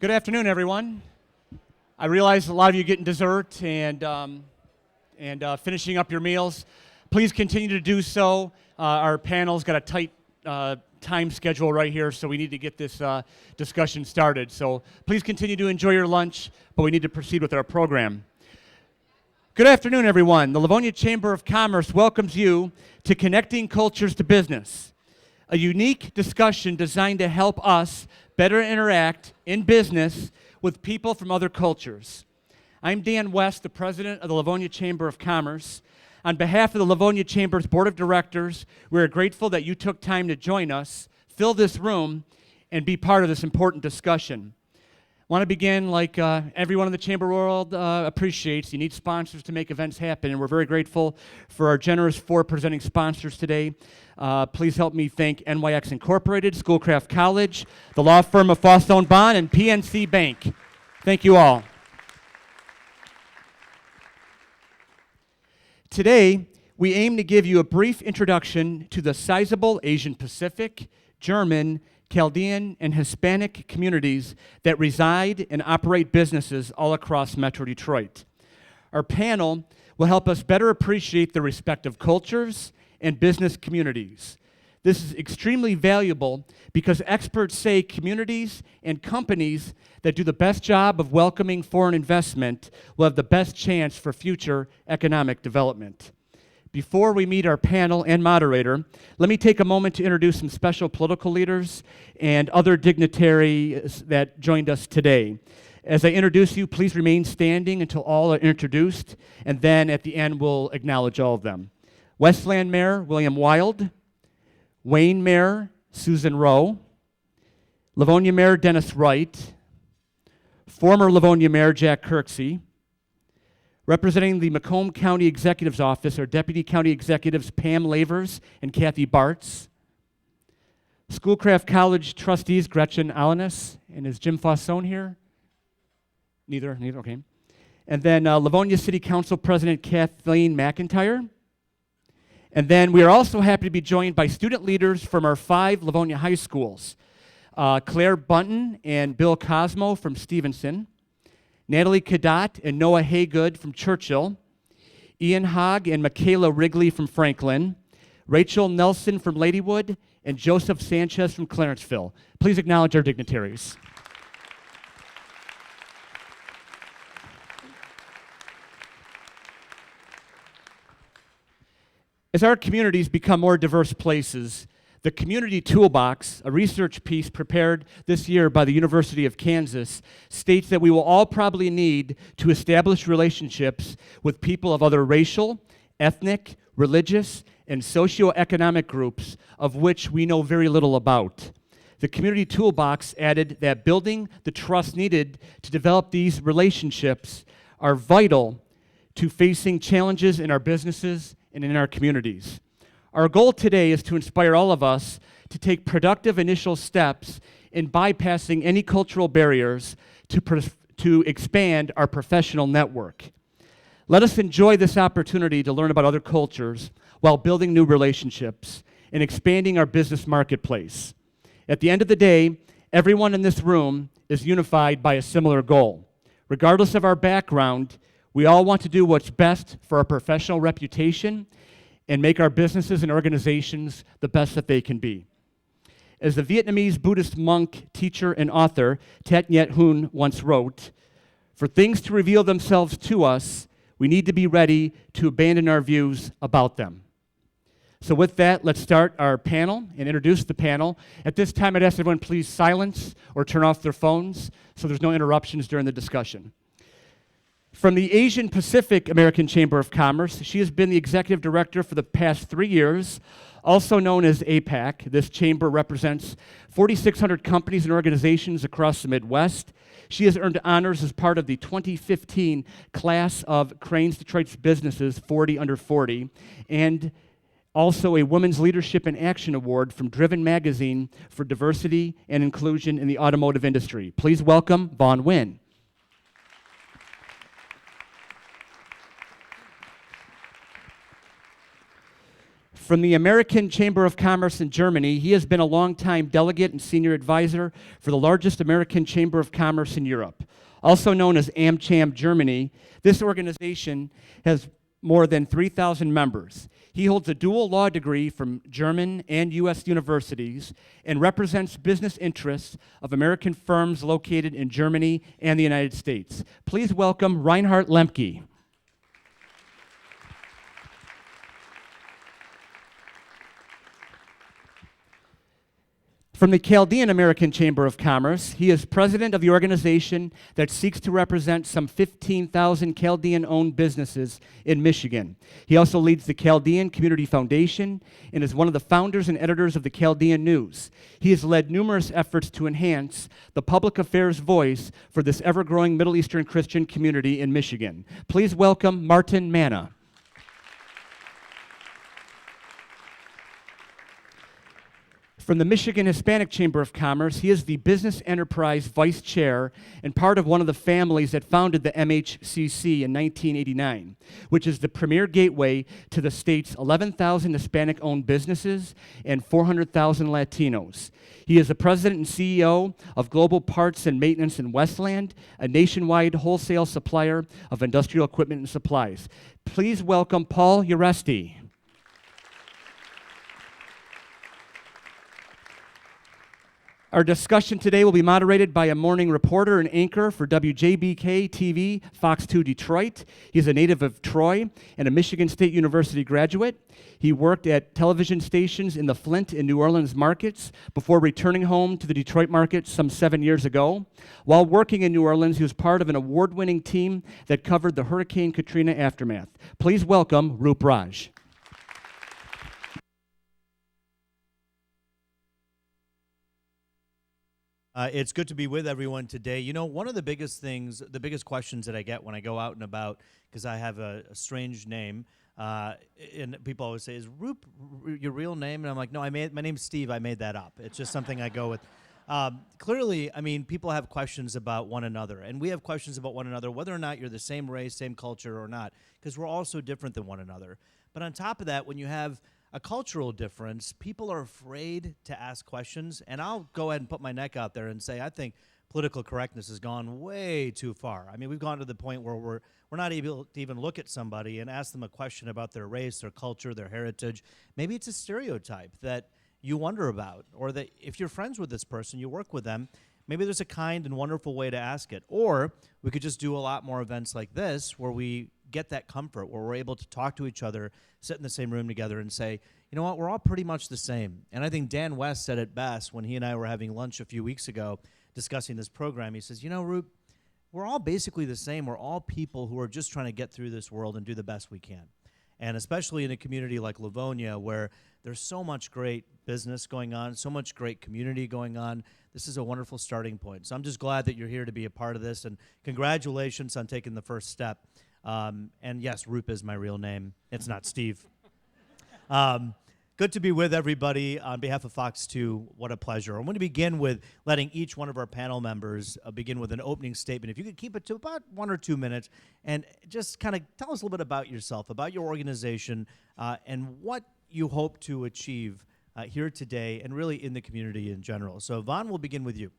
Good afternoon, everyone. I realize a lot of you getting dessert and finishing up your meals. Please continue to do so. Our panel's got a tight time schedule right here, so we need to get this discussion started. So please continue to enjoy your lunch, but we need to proceed with our program. Good afternoon, everyone. The Livonia Chamber of Commerce welcomes you to Connecting Cultures to Business, a unique discussion designed to help us better interact in business with people from other cultures. I'm Dan West, the president of the Livonia Chamber of Commerce. On behalf of the Livonia Chamber's Board of Directors, we're grateful that you took time to join us, fill this room, and be part of this important discussion. I want to begin like everyone in the Chamber world appreciates. You need sponsors to make events happen, and we're very grateful for our generous 4 presenting sponsors today. Please help me thank NYX Incorporated, Schoolcraft College, the law firm of Fawstone Bond, and PNC Bank. Thank you all. Today, we aim to give you a brief introduction to the sizable Asian Pacific, German, Chaldean, and Hispanic communities that reside and operate businesses all across Metro Detroit. Our panel will help us better appreciate the respective cultures and business communities. This is extremely valuable because experts say communities and companies that do the best job of welcoming foreign investment will have the best chance for future economic development. Before we meet our panel and moderator, let me take a moment to introduce some special political leaders and other dignitaries that joined us today. As I introduce you, please remain standing until all are introduced, and then at the end we'll acknowledge all of them. Westland Mayor William Wild, Wayne Mayor Susan Rowe, Livonia Mayor Dennis Wright, former Livonia Mayor Jack Kirksey. Representing the Macomb County Executive's Office are Deputy County Executives Pam Lavers and Kathy Bartz. Schoolcraft College Trustees Gretchen Alanis, and is Jim Faussone here? Neither, okay. And then Livonia City Council President Kathleen McIntyre. And then we are also happy to be joined by student leaders from our 5 Livonia high schools. Claire Bunton and Bill Cosmo from Stevenson. Natalie Cadat and Noah Haygood from Churchill, Ian Hogg and Michaela Wrigley from Franklin, Rachel Nelson from Ladywood, and Joseph Sanchez from Clarenceville. Please acknowledge our dignitaries. As our communities become more diverse places, the Community Toolbox, a research piece prepared this year by the University of Kansas, states that we will all probably need to establish relationships with people of other racial, ethnic, religious, and socioeconomic groups of which we know very little about. The Community Toolbox added that building the trust needed to develop these relationships are vital to facing challenges in our businesses and in our communities. Our goal today is to inspire all of us to take productive initial steps in bypassing any cultural barriers to expand our professional network. Let us enjoy this opportunity to learn about other cultures while building new relationships and expanding our business marketplace. At the end of the day, everyone in this room is unified by a similar goal. Regardless of our background, we all want to do what's best for our professional reputation and make our businesses and organizations the best that they can be. As the Vietnamese Buddhist monk, teacher, and author Thich Nhat Hanh once wrote, "For things to reveal themselves to us, we need to be ready to abandon our views about them." So with that, let's start our panel and introduce the panel. At this time, I'd ask everyone please silence or turn off their phones so there's no interruptions during the discussion. From the Asian Pacific American Chamber of Commerce, she has been the executive director for the past 3 years, also known as APAC. This chamber represents 4,600 companies and organizations across the Midwest. She has earned honors as part of the 2015 class of Crain's Detroit's Businesses 40 Under 40, and also a Women's Leadership in Action Award from Driven Magazine for diversity and inclusion in the automotive industry. Please welcome Vaughn Nguyen. From the American Chamber of Commerce in Germany, he has been a longtime delegate and senior advisor for the largest American Chamber of Commerce in Europe. Also known as AmCham Germany, this organization has more than 3,000 members. He holds a dual law degree from German and U.S. universities and represents business interests of American firms located in Germany and the United States. Please welcome Reinhard Lemke. From the Chaldean American Chamber of Commerce, he is president of the organization that seeks to represent some 15,000 Chaldean-owned businesses in Michigan. He also leads the Chaldean Community Foundation and is one of the founders and editors of the Chaldean News. He has led numerous efforts to enhance the public affairs voice for this ever-growing Middle Eastern Christian community in Michigan. Please welcome Martin Manna. From the Michigan Hispanic Chamber of Commerce, he is the Business Enterprise Vice Chair and part of one of the families that founded the MHCC in 1989, which is the premier gateway to the state's 11,000 Hispanic-owned businesses and 400,000 Latinos. He is the president and CEO of Global Parts and Maintenance in Westland, a nationwide wholesale supplier of industrial equipment and supplies. Please welcome Paul Ureste. Our discussion today will be moderated by a morning reporter and anchor for WJBK TV, Fox 2 Detroit. He's a native of Troy and a Michigan State University graduate. He worked at television stations in the Flint and New Orleans markets before returning home to the Detroit market some 7 years ago. While working in New Orleans, he was part of an award-winning team that covered the Hurricane Katrina aftermath. Please welcome Roop. It's good to be with everyone today. You know, one of the biggest things, the biggest questions that I get when I go out and about, because I have a strange name, and people always say, "Is Roop your real name?" And I'm like, "No, my name's Steve. I made that up. It's just something I go with." Clearly, I mean, people have questions about one another, and we have questions about one another, whether or not you're the same race, same culture, or not, because we're all so different than one another. But on top of that, when you have a cultural difference, people are afraid to ask questions, and I'll go ahead and put my neck out there and say I think political correctness has gone way too far. I mean, we've gone to the point where we're not able to even look at somebody and ask them a question about their race, their culture, their heritage. Maybe it's a stereotype that you wonder about, or that if you're friends with this person, you work with them, maybe there's a kind and wonderful way to ask it. Or we could just do a lot more events like this where we get that comfort, where we're able to talk to each other, sit in the same room together and say, you know what, we're all pretty much the same. And I think Dan West said it best when he and I were having lunch a few weeks ago discussing this program. He says, you know, Roop, we're all basically the same. We're all people who are just trying to get through this world and do the best we can. And especially in a community like Livonia, where there's so much great business going on, so much great community going on, this is a wonderful starting point. So I'm just glad that you're here to be a part of this, and congratulations on taking the first step. And yes, Roop is my real name. It's not Steve. Good to be with everybody. On behalf of Fox 2, what a pleasure. I'm going to begin with letting each one of our panel members begin with an opening statement. If you could keep it to about 1 or 2 minutes and just kind of tell us a little bit about yourself, about your organization, and what you hope to achieve here today and really in the community in general. So Vaughn, we'll begin with you.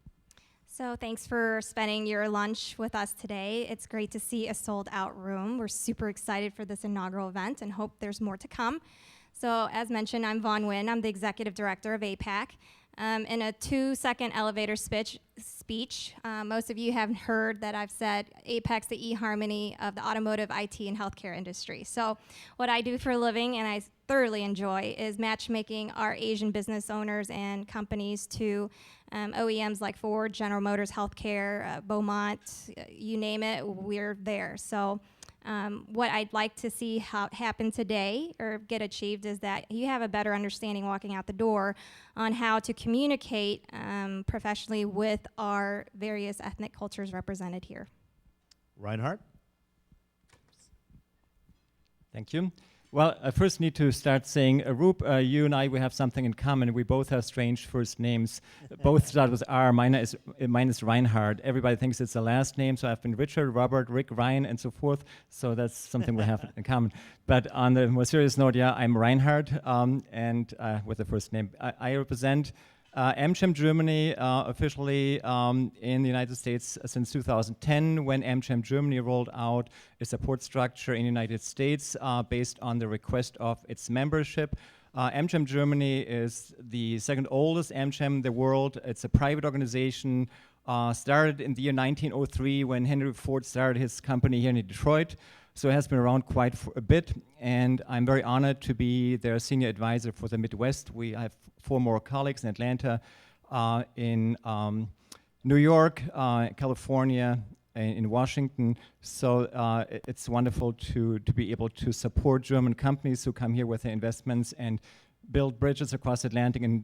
So thanks for spending your lunch with us today. It's great to see a sold-out room. We're super excited for this inaugural event and hope there's more to come. So as mentioned, I'm Vaughn Nguyen. I'm the executive director of APAC. In a 2-second elevator speech, most of you have heard that I've said APAC's the eHarmony of the automotive, IT, and healthcare industry. So what I do for a living, and I thoroughly enjoy, is matchmaking our Asian business owners and companies to OEMs like Ford, General Motors, Healthcare, Beaumont, you name it, we're there. So what I'd like to see happen today or get achieved is that you have a better understanding walking out the door on how to communicate professionally with our various ethnic cultures represented here. Reinhard? Thank you. Well, I first need to start saying, Roop, you and I, we have something in common. We both have strange first names. Both start with R. Mine is Reinhard. Everybody thinks it's the last name, so I've been Richard, Robert, Rick, Ryan, and so forth. So that's something we have in common. But on the more serious note, yeah, I'm Reinhard, and with the first name. I represent AmCham Germany officially in the United States since 2010, when AmCham Germany rolled out a support structure in the United States based on the request of its membership. AmCham Germany is the second oldest AmCham in the world. It's a private organization, started in the year 1903 when Henry Ford started his company here in Detroit. So it has been around quite a bit, and I'm very honored to be their senior advisor for the Midwest. We have 4 more colleagues in Atlanta, in New York, California, in Washington. So it's wonderful to be able to support German companies who come here with their investments and build bridges across the Atlantic and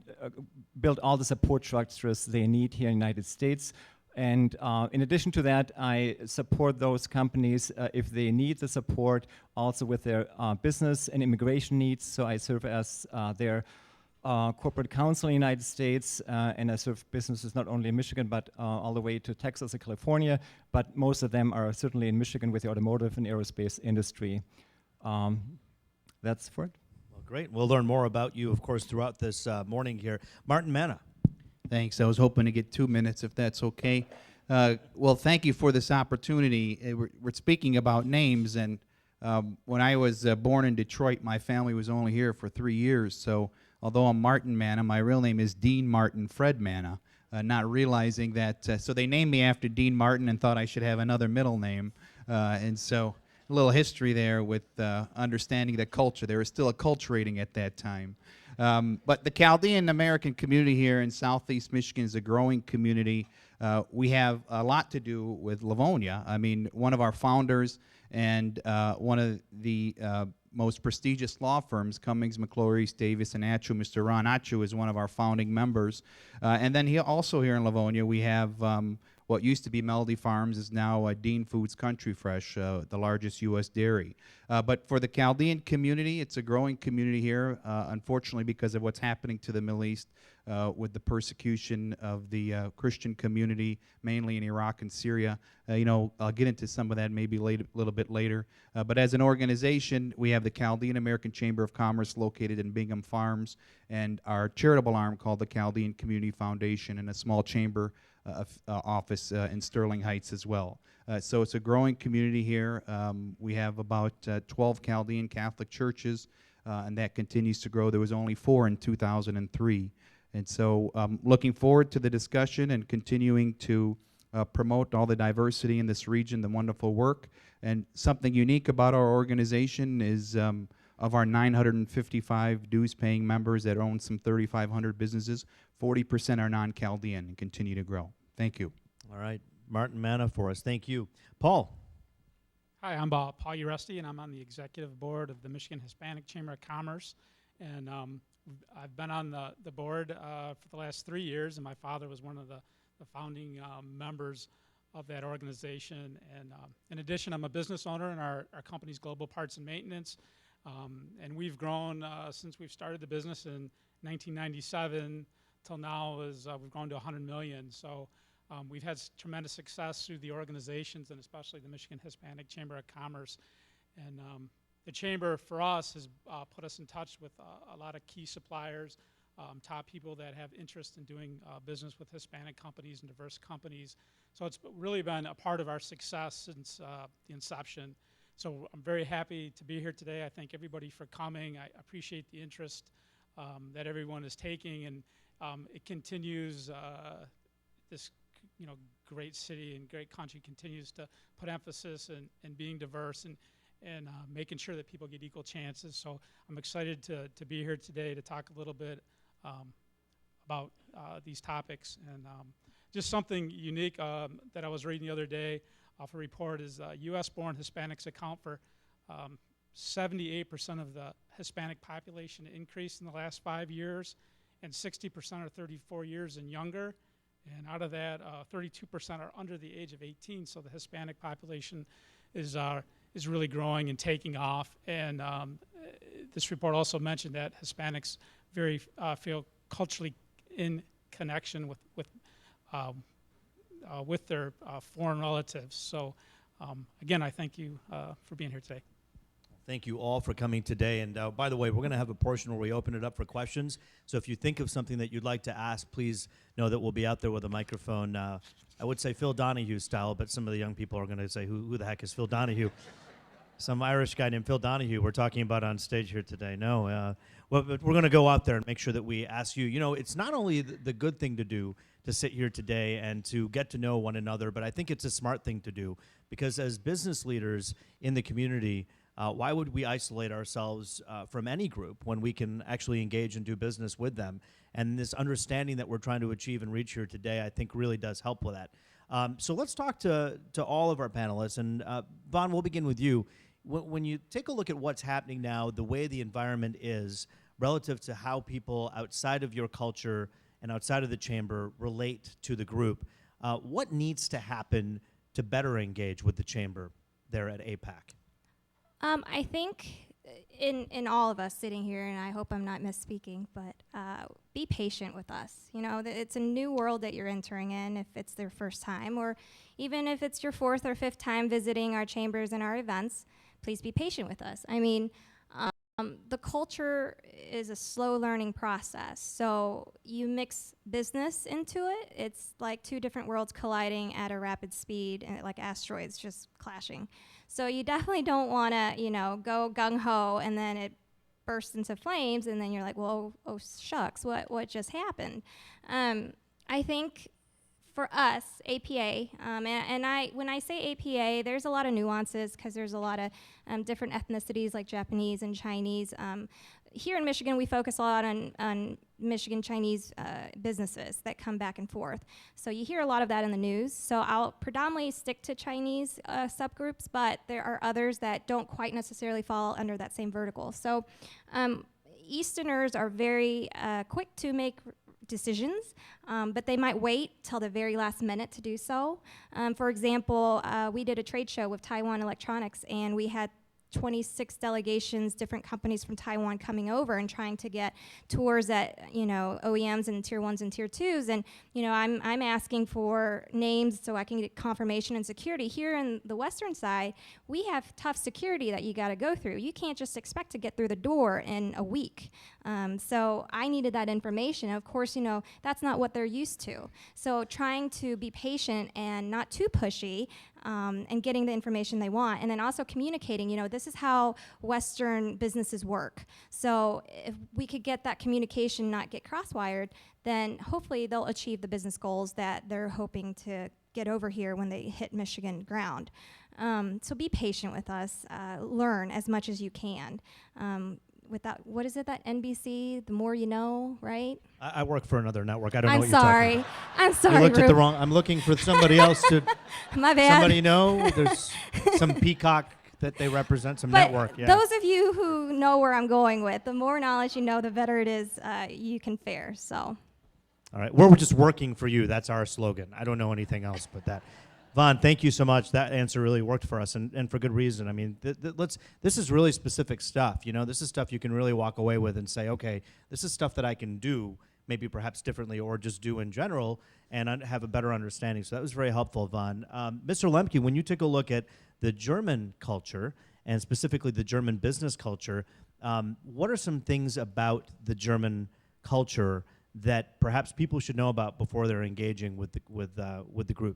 build all the support structures they need here in the United States. And in addition to that, I support those companies if they need the support, also with their business and immigration needs. So I serve as their corporate counsel in the United States, and I serve businesses not only in Michigan, but all the way to Texas and California. But most of them are certainly in Michigan with the automotive and aerospace industry. That's for it. Well, great. We'll learn more about you, of course, throughout this morning here. Martin Manna. Thanks. I was hoping to get 2 minutes, if that's okay. Well, thank you for this opportunity. We're speaking about names, and when I was born in Detroit, my family was only here for 3 years. So although I'm Martin Manna, my real name is Dean Martin Fred Manna, not realizing that. So they named me after Dean Martin and thought I should have another middle name. And so a little history there with understanding the culture. There was still acculturating at that time. But the Chaldean American community here in Southeast Michigan is a growing community. We have a lot to do with Livonia. I mean, one of our founders and one of the most prestigious law firms, Cummings, McClory, Davis, and Atchu. Mr. Ron Atchu is one of our founding members. And then also here in Livonia, we have what used to be Melody Farms is now Dean Foods Country Fresh, the largest U.S. dairy. But for the Chaldean community, it's a growing community here, unfortunately because of what's happening to the Middle East with the persecution of the Christian community, mainly in Iraq and Syria. I'll get into some of that maybe a little bit later. But as an organization, we have the Chaldean American Chamber of Commerce located in Bingham Farms, and our charitable arm called the Chaldean Community Foundation, and a small chamber office in Sterling Heights as well. So it's a growing community here. We have about 12 Chaldean Catholic churches, and that continues to grow. There was only 4 in 2003. And so looking forward to the discussion and continuing to promote all the diversity in this region, the wonderful work. And something unique about our organization is of our 955 dues-paying members that own some 3,500 businesses, 40% are non-Chaldean and continue to grow. Thank you. All right. Martin Manna for us. Thank you. Paul. Hi, I'm Paul Ureste, and I'm on the executive board of the Michigan Hispanic Chamber of Commerce. And I've been on the board for the last 3 years, and my father was one of the founding members of that organization. And in addition, I'm a business owner in our company's Global Parts and Maintenance. And we've grown since we've started the business in 1997 till now. We've grown to 100 million. So we've had tremendous success through the organizations, and especially the Michigan Hispanic Chamber of Commerce. And the chamber for us has put us in touch with a lot of key suppliers, top people that have interest in doing business with Hispanic companies and diverse companies. So it's really been a part of our success since the inception. So I'm very happy to be here today. I thank everybody for coming. I appreciate the interest that everyone is taking, and it continues, this great city and great country continues to put emphasis in being diverse and making sure that people get equal chances. So I'm excited to be here today to talk a little bit about these topics. And just something unique that I was reading the other day off a report is U.S.-born Hispanics account for 78% of the Hispanic population increase in the last 5 years, and 60% are 34 years and younger. And out of that, 32% are under the age of 18. So the Hispanic population is really growing and taking off. And this report also mentioned that Hispanics feel culturally in connection with their foreign relatives. So again, I thank you for being here today. Thank you all for coming today. And by the way, we're going to have a portion where we open it up for questions. So if you think of something that you'd like to ask, please know that we'll be out there with a microphone. I would say Phil Donahue style, but some of the young people are going to say, who the heck is Phil Donahue? Some Irish guy named Phil Donahue we're talking about on stage here today. No, well, but we're going to go out there and make sure that we ask you. You know, it's not only the good thing to do to sit here today and to get to know one another, but I think it's a smart thing to do, because as business leaders in the community, why would we isolate ourselves from any group when we can actually engage and do business with them? And this understanding that we're trying to achieve and reach here today, I think really does help with that. So let's talk to all of our panelists. And Vaughn, we'll begin with you. When you take a look at what's happening now, the way the environment is relative to how people outside of your culture and outside of the chamber relate to the group, what needs to happen to better engage with the chamber there at APAC? I think in all of us sitting here, and I hope I'm not misspeaking, but be patient with us. You know, it's a new world that you're entering in if it's their first time, or even if it's your fourth or fifth time visiting our chambers and our events, please be patient with us. I mean, the culture is a slow learning process. So you mix business into it, it's like two different worlds colliding at a rapid speed, and like asteroids just clashing. So you definitely don't want to, you know, go gung-ho and then it bursts into flames and then you're like, well, oh shucks, what just happened? I think for us, APA, when I say APA, there's a lot of nuances because there's a lot of different ethnicities like Japanese and Chinese. Here in Michigan, we focus a lot on Michigan Chinese businesses that come back and forth. So you hear a lot of that in the news. So I'll predominantly stick to Chinese subgroups, but there are others that don't quite necessarily fall under that same vertical. So Easterners are very quick to make decisions, but they might wait till the very last minute to do so. For example, we did a trade show with Taiwan Electronics, and we had 26 delegations, different companies from Taiwan coming over and trying to get tours at, you know, OEMs and tier 1s and tier 2s. And, you know, I'm asking for names so I can get confirmation and security. Here in the western side, we have tough security that you got to go through. You can't just expect to get through the door in a week. So I needed that information. Of course, you know, that's not what they're used to. So trying to be patient and not too pushy, and getting the information they want, and then also communicating, you know, this is how Western businesses work. So if we could get that communication, not get cross-wired, then hopefully they'll achieve the business goals that they're hoping to get over here when they hit Michigan ground. So be patient with us, learn as much as you can. Without, what is it, that NBC, the more you know, right? I work for another network. I don't know I'm what you're talking about. I'm sorry, You looked at the Roop. wrong. I'm looking for somebody else to. My bad. Somebody know? There's some peacock that they represent, some But network. Yeah. those of you who know where I'm going with, the more knowledge you know, the better it is you can fare. So. All right. We're just working for you. That's our slogan. I don't know anything else but that. Vaughn, thank you so much. That answer really worked for us, and for good reason. I mean, this is really specific stuff. You know, this is stuff you can really walk away with and say, okay, this is stuff that I can do, maybe perhaps differently, or just do in general, and have a better understanding. So that was very helpful, Vaughn. Mr. Lemke, when you take a look at the German culture, and specifically the German business culture, what are some things about the German culture that perhaps people should know about before they're engaging with the group?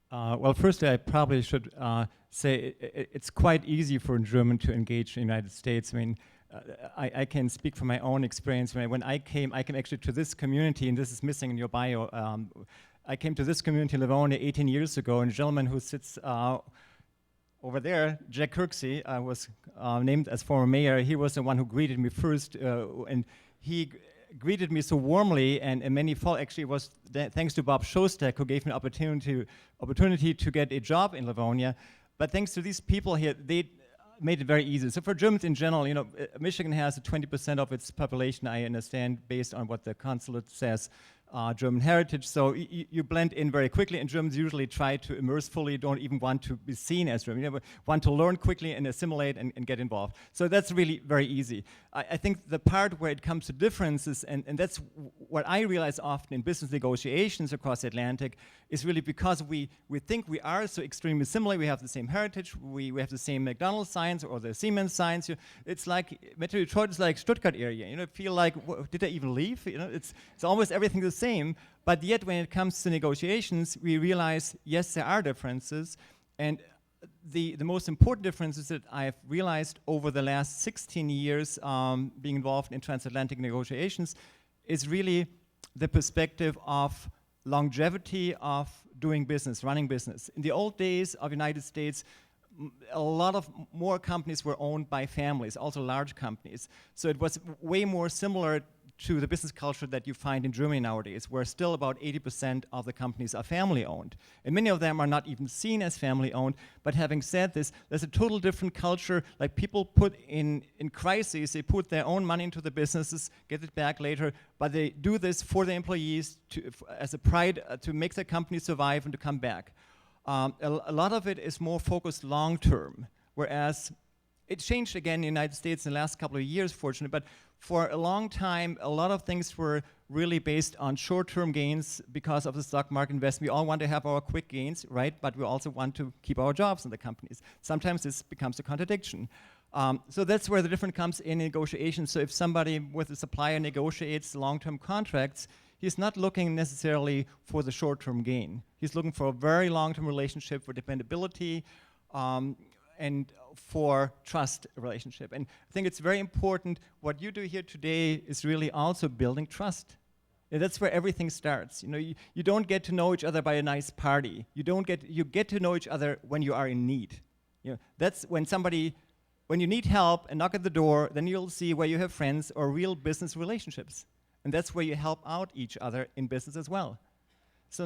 Well, firstly, I probably should say it's quite easy for a German to engage in the United States. I mean, I can speak from my own experience. When I came actually to this community, and this is missing in your bio. I came to this community in Livonia 18 years ago, and a gentleman who sits over there, Jack Kirksey, was named as former mayor. He was the one who greeted me first, and he greeted me so warmly, and many fall actually was thanks to Bob Shostak, who gave me an opportunity to get a job in Livonia. But thanks to these people here, they made it very easy. So for Germans in general, you know, Michigan has 20% of its population, I understand, based on what the consulate says. German heritage, so you blend in very quickly, and Germans usually try to immerse fully, don't even want to be seen as German, want to learn quickly and assimilate and get involved. So that's really very easy. I think the part where it comes to differences, and that's what I realize often in business negotiations across the Atlantic, is really because we think we are so extremely similar, we have the same heritage, we have the same McDonald's signs or the Siemens signs. It's like, Metro Detroit is like Stuttgart area, feel like, did I even leave? It's almost everything the same, but yet when it comes to negotiations, we realize, yes, there are differences, and the most important differences that I've realized over the last 16 years being involved in transatlantic negotiations is really the perspective of longevity of doing business, running business. In the old days of United States, a lot of more companies were owned by families, also large companies. So it was way more similar to the business culture that you find in Germany nowadays, where still about 80% of the companies are family-owned. And many of them are not even seen as family-owned, but having said this, there's a total different culture. Like people put in crises, they put their own money into the businesses, get it back later, but they do this for the employees as a pride to make the company survive and to come back. A lot of it is more focused long-term, whereas it changed again in the United States in the last couple of years, fortunately, but for a long time, a lot of things were really based on short-term gains because of the stock market investment. We all want to have our quick gains, right? But we also want to keep our jobs in the companies. Sometimes this becomes a contradiction. So that's where the difference comes in negotiations. So if somebody with a supplier negotiates long-term contracts, he's not looking necessarily for the short-term gain. He's looking for a very long-term relationship for dependability, and for trust relationship. And I think it's very important. What you do here today is really also building trust. And that's where everything starts. You don't get to know each other by a nice party. You get to know each other when you are in need. That's when you need help and knock at the door, then you'll see where you have friends or real business relationships. And that's where you help out each other in business as well. So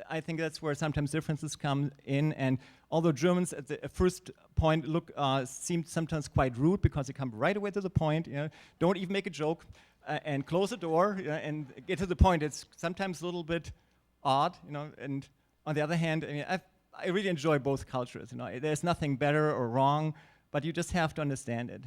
I think that's where sometimes differences come in. And although Germans at the first point seem sometimes quite rude because they come right away to the point, don't even make a joke and close the door and get to the point. It's sometimes a little bit odd, And on the other hand, I really enjoy both cultures. There's nothing better or wrong, but you just have to understand it.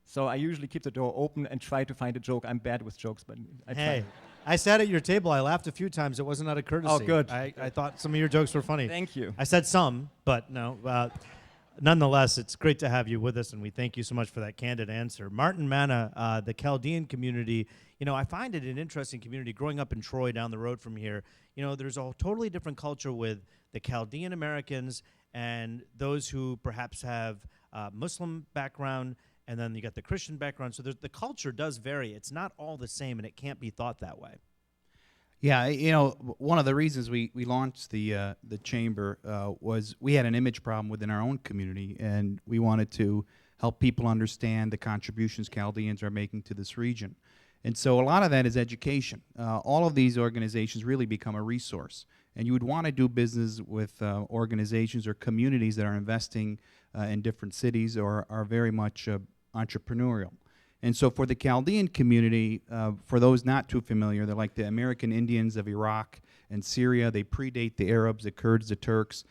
So I usually keep the door open and try to find a joke. I'm bad with jokes, but I try. Hey, I sat at your table. I laughed a few times. It wasn't out of courtesy. Oh, good. I thought some of your jokes were funny. Thank you. I said some, but no. Nonetheless, it's great to have you with us, and we thank you so much for that candid answer. Martin Manna, the Chaldean community, I find it an interesting community. Growing up in Troy down the road from here, there's a totally different culture with the Chaldean Americans and those who perhaps have Muslim background, and then you got the Christian background. So the culture does vary. It's not all the same, and it can't be thought that way. Yeah, one of the reasons we launched the chamber was we had an image problem within our own community, and we wanted to help people understand the contributions Chaldeans are making to this region. And so a lot of that is education. All of these organizations really become a resource, and you would want to do business with organizations or communities that are investing in different cities or are very much entrepreneurial. And so for the Chaldean community, for those not too familiar, they're like the American Indians of Iraq and Syria. They predate the Arabs, the Kurds, the Turks.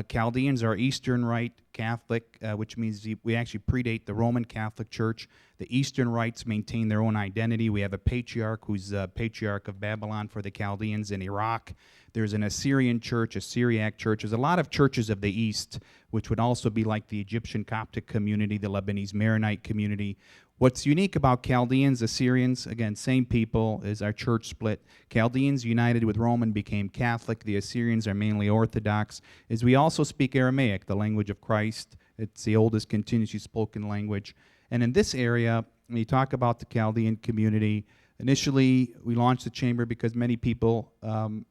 Chaldeans are Eastern Rite Catholic, which means we actually predate the Roman Catholic Church. The Eastern Rites maintain their own identity. We have a patriarch who's Patriarch of Babylon for the Chaldeans in Iraq. There's an Assyrian church, a Syriac church. There's a lot of churches of the East, which would also be like the Egyptian Coptic community, the Lebanese Maronite community. What's unique about Chaldeans, Assyrians, again, same people, is our church split. Chaldeans united with Roman became Catholic. The Assyrians are mainly Orthodox. Is we also speak Aramaic, the language of Christ. It's the oldest continuously spoken language. And in this area, when you talk about the Chaldean community, initially we launched the chamber because many people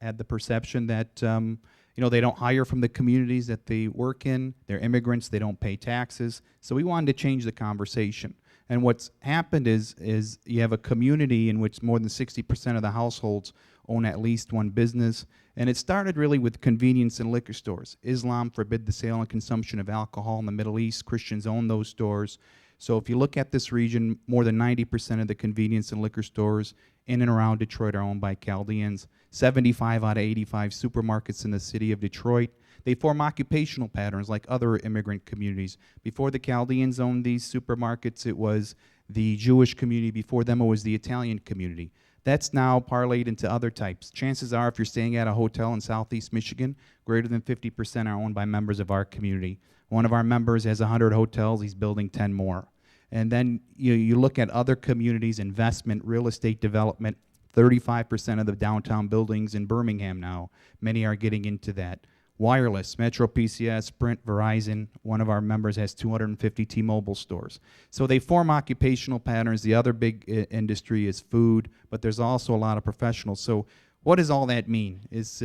had the perception that they don't hire from the communities that they work in. They're immigrants. They don't pay taxes. So we wanted to change the conversation. And what's happened is you have a community in which more than 60% of the households own at least one business. And it started really with convenience and liquor stores. Islam forbid the sale and consumption of alcohol in the Middle East. Christians own those stores. So if you look at this region, more than 90% of the convenience and liquor stores in and around Detroit are owned by Chaldeans. 75 out of 85 supermarkets in the city of Detroit. They form occupational patterns like other immigrant communities. Before the Chaldeans owned these supermarkets, it was the Jewish community. Before them, it was the Italian community. That's now parlayed into other types. Chances are, if you're staying at a hotel in Southeast Michigan, greater than 50% are owned by members of our community. One of our members has 100 hotels. He's building 10 more. And then you look at other communities, investment, real estate development, 35% of the downtown buildings in Birmingham now, many are getting into that. Wireless, Metro PCS, Sprint, Verizon. One of our members has 250 T-Mobile stores. So they form occupational patterns. The other big industry is food, but there's also a lot of professionals. So what does all that mean? Is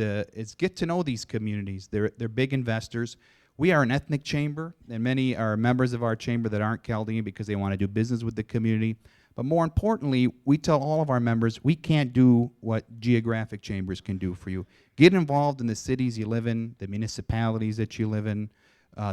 get to know these communities. They're big investors. We are an ethnic chamber, and many are members of our chamber that aren't Chaldean because they want to do business with the community. But more importantly, we tell all of our members, we can't do what geographic chambers can do for you. Get involved in the cities you live in, the municipalities that you live in,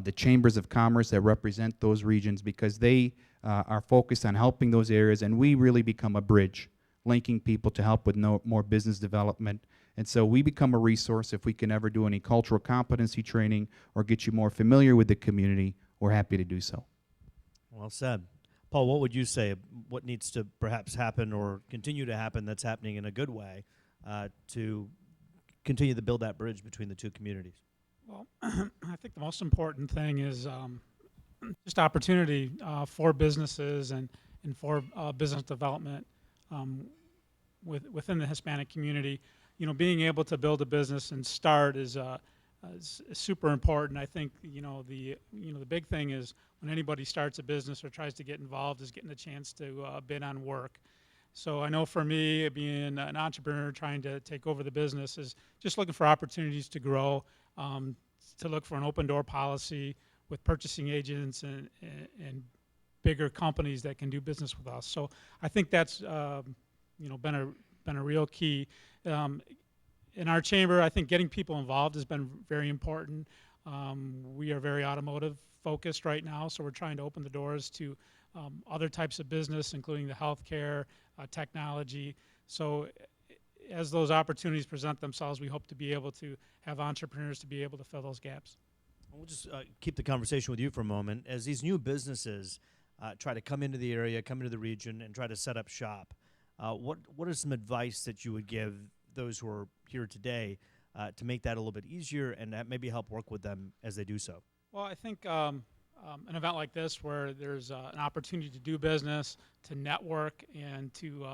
the chambers of commerce that represent those regions, because they are focused on helping those areas, and we really become a bridge, linking people to help with more business development. And so we become a resource. If we can ever do any cultural competency training or get you more familiar with the community, we're happy to do so. Well said. Paul, what would you say? What needs to perhaps happen or continue to happen that's happening in a good way to continue to build that bridge between the two communities? Well, I think the most important thing is just opportunity for businesses and for business development within the Hispanic community. You know, being able to build a business and start is super important. I think the big thing is when anybody starts a business or tries to get involved is getting a chance to bid on work. So I know for me, being an entrepreneur trying to take over the business is just looking for opportunities to grow, to look for an open door policy with purchasing agents and bigger companies that can do business with us. So I think that's been a real key. In our chamber, I think getting people involved has been very important. We are very automotive focused right now, so we're trying to open the doors to other types of business, including the healthcare, technology. So as those opportunities present themselves, we hope to be able to have entrepreneurs to be able to fill those gaps. We'll just keep the conversation with you for a moment. As these new businesses try to come into the area, come into the region, and try to set up shop, what is some advice that you would give those who are here today to make that a little bit easier and maybe help work with them as they do so? Well, I think an event like this where there's an opportunity to do business, to network, and to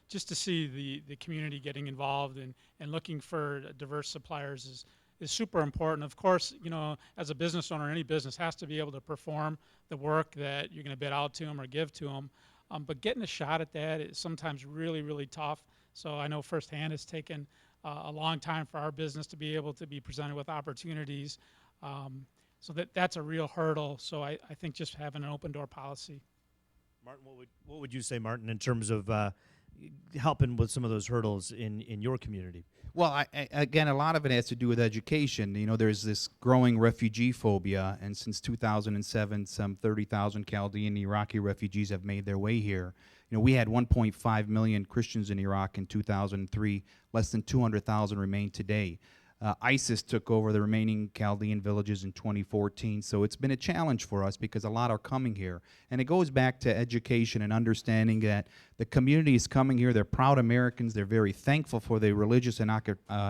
just to see the community getting involved and looking for diverse suppliers is super important. Of course, as a business owner, any business has to be able to perform the work that you're going to bid out to them or give to them. But getting a shot at that is sometimes really, really tough. So I know firsthand it's taken a long time for our business to be able to be presented with opportunities. So that's a real hurdle. So I think just having an open door policy. Martin, what would you say, Martin, in terms of helping with some of those hurdles in your community? Well, again, a lot of it has to do with education. There's this growing refugee phobia, and since 2007, some 30,000 Chaldean and Iraqi refugees have made their way here. We had 1.5 million Christians in Iraq in 2003. Less than 200,000 remain today. ISIS took over the remaining Chaldean villages in 2014, so it's been a challenge for us because a lot are coming here. And it goes back to education and understanding that the community is coming here. They're proud Americans. They're very thankful for the religious and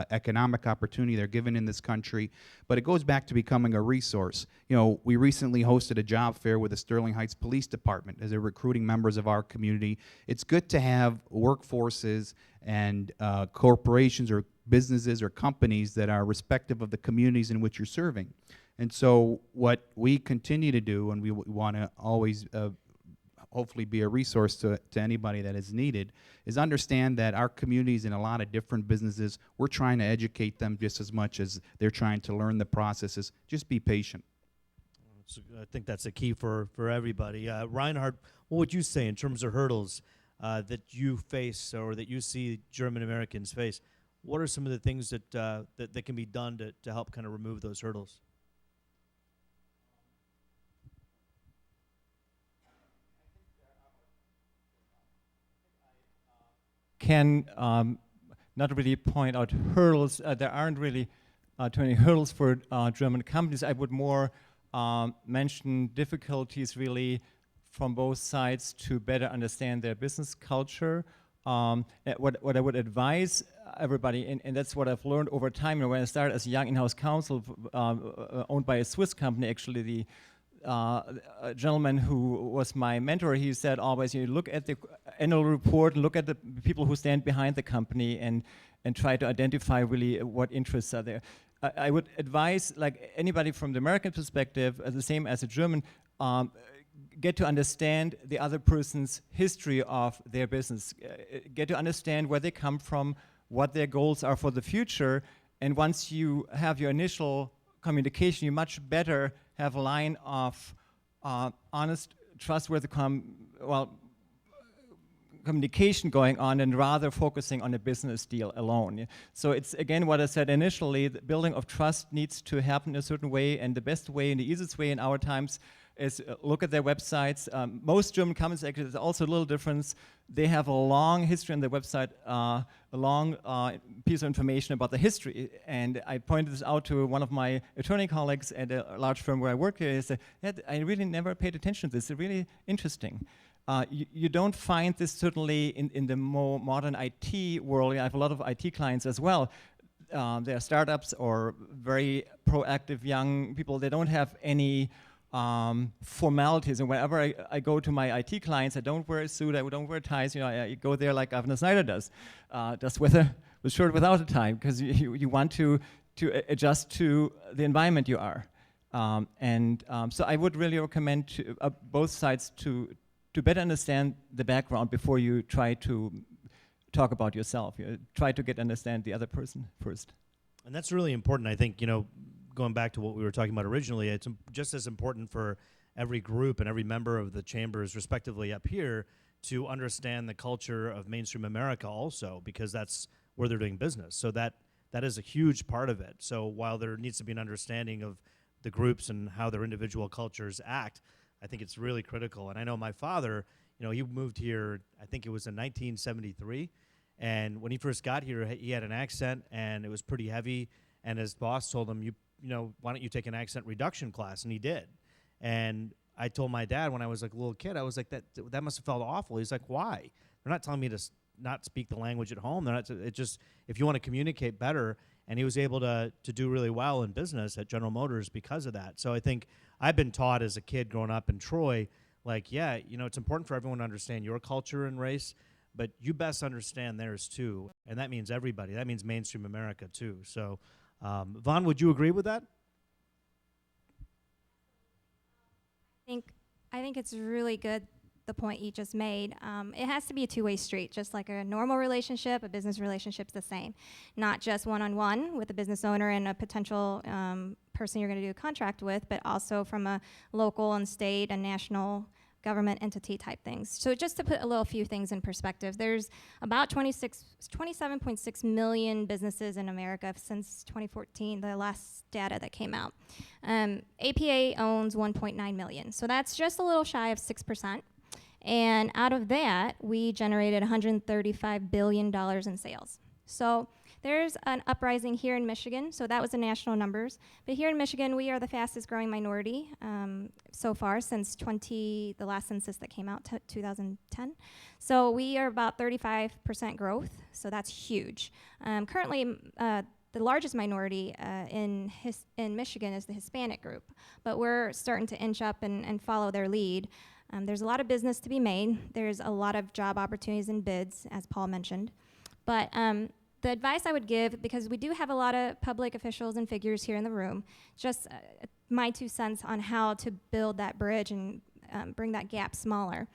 economic opportunity they're given in this country. But it goes back to becoming a resource. We recently hosted a job fair with the Sterling Heights Police Department as they're recruiting members of our community. It's good to have workforces and corporations or businesses or companies that are respective of the communities in which you're serving. And so what we continue to do, and we want to always hopefully be a resource to anybody that is needed, is understand that our communities in a lot of different businesses, we're trying to educate them just as much as they're trying to learn the processes. Just be patient. I think that's a key for everybody. Reinhard, what would you say in terms of hurdles that you face or that you see German Americans face? What are some of the things that can be done to help kind of remove those hurdles? can not really point out hurdles. There aren't really too many hurdles for German companies. I would more mention difficulties really from both sides to better understand their business culture. What I would advise everybody, and that's what I've learned over time, when I started as a young in-house counsel owned by a Swiss company, actually the a gentleman who was my mentor, he said always, you look at the annual report, look at the people who stand behind the company and try to identify really what interests are there. I would advise, like anybody from the American perspective, the same as a German, get to understand the other person's history of their business, get to understand where they come from, what their goals are for the future, and once you have your initial communication, you much better have a line of honest, trustworthy communication going on, and rather focusing on a business deal alone. Yeah? So it's again what I said initially, the building of trust needs to happen in a certain way, and the best way and the easiest way in our times is look at their websites. Most German companies, actually, there's also a little difference. They have a long history on their website, a long piece of information about the history. And I pointed this out to one of my attorney colleagues at a large firm where I work here. He said, I really never paid attention to this. It's really interesting. You don't find this certainly in the more modern IT world. I have a lot of IT clients as well. They're startups or very proactive young people. They don't have any formalities, and whenever I go to my IT clients, I don't wear a suit, I don't wear ties. You know, I go there like Governor Snyder does, just with a shirt without a tie, because you want to adjust to the environment you are. So I would really recommend to, both sides to better understand the background before you try to talk about yourself. You try to understand the other person first. And that's really important, I think, going back to what we were talking about originally, it's just as important for every group and every member of the chambers, respectively, up here, to understand the culture of mainstream America also, because that's where they're doing business. So that is a huge part of it. So while there needs to be an understanding of the groups and how their individual cultures act, I think it's really critical. And I know my father, he moved here, I think it was in 1973, and when he first got here, he had an accent, and it was pretty heavy, and his boss told him, why don't you take an accent reduction class? And he did. And I told my dad when I was like a little kid, I was like, that must have felt awful. He's like, why? They're not telling me to not speak the language at home. They're not. It just, if you want to communicate better. And he was able to do really well in business at General Motors because of that. So I think I've been taught as a kid growing up in Troy, like, yeah, it's important for everyone to understand your culture and race, but you best understand theirs too. And that means everybody. That means mainstream America too. So Vaughn, would you agree with that? I think it's really good, the point you just made. It has to be a two-way street, just like a normal relationship. A business relationship's the same, not just one-on-one with a business owner and a potential person you're going to do a contract with, but also from a local and state and national government entity type things. So just to put a few things in perspective, there's about 27.6 million businesses in America since 2014, the last data that came out. APA owns 1.9 million, so that's just a little shy of 6%. And out of that, we generated $135 billion in sales. So there's an uprising here in Michigan, so that was the national numbers. But here in Michigan, we are the fastest growing minority so far since the last census that came out, 2010. So we are about 35% growth, so that's huge. Currently, the largest minority in Michigan is the Hispanic group, but we're starting to inch up and follow their lead. There's a lot of business to be made. There's a lot of job opportunities and bids, as Paul mentioned. But the advice I would give, because we do have a lot of public officials and figures here in the room, just my 2 cents on how to build that bridge and bring that gap smaller.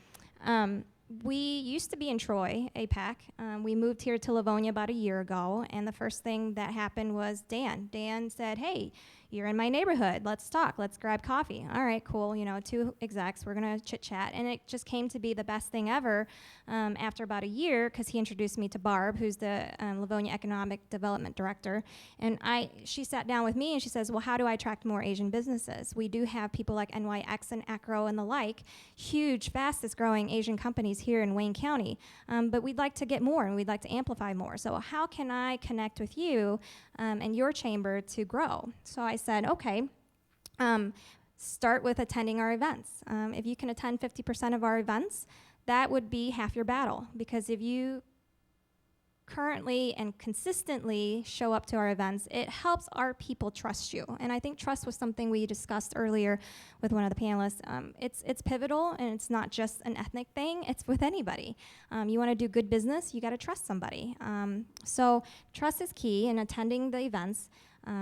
We used to be in Troy, APAC. We moved here to Livonia about a year ago, and the first thing that happened was Dan. Dan said, hey, you're in my neighborhood, let's talk, let's grab coffee. All right, cool, 2 execs, we're gonna chit chat. And it just came to be the best thing ever after about a year, because he introduced me to Barb, who's the Livonia Economic Development Director. And she sat down with me and she says, well, how do I attract more Asian businesses? We do have people like NYX and Acro and the like, huge, fastest growing Asian companies here in Wayne County, but we'd like to get more and we'd like to amplify more. So how can I connect with you and your chamber to grow? So I said, okay, start with attending our events. If you can attend 50% of our events, that would be half your battle, because if you currently and consistently show up to our events, it helps our people trust you. And I think trust was something we discussed earlier with one of the panelists. It's pivotal, and it's not just an ethnic thing, it's with anybody. You wanna do good business, you gotta trust somebody. So trust is key in attending the events.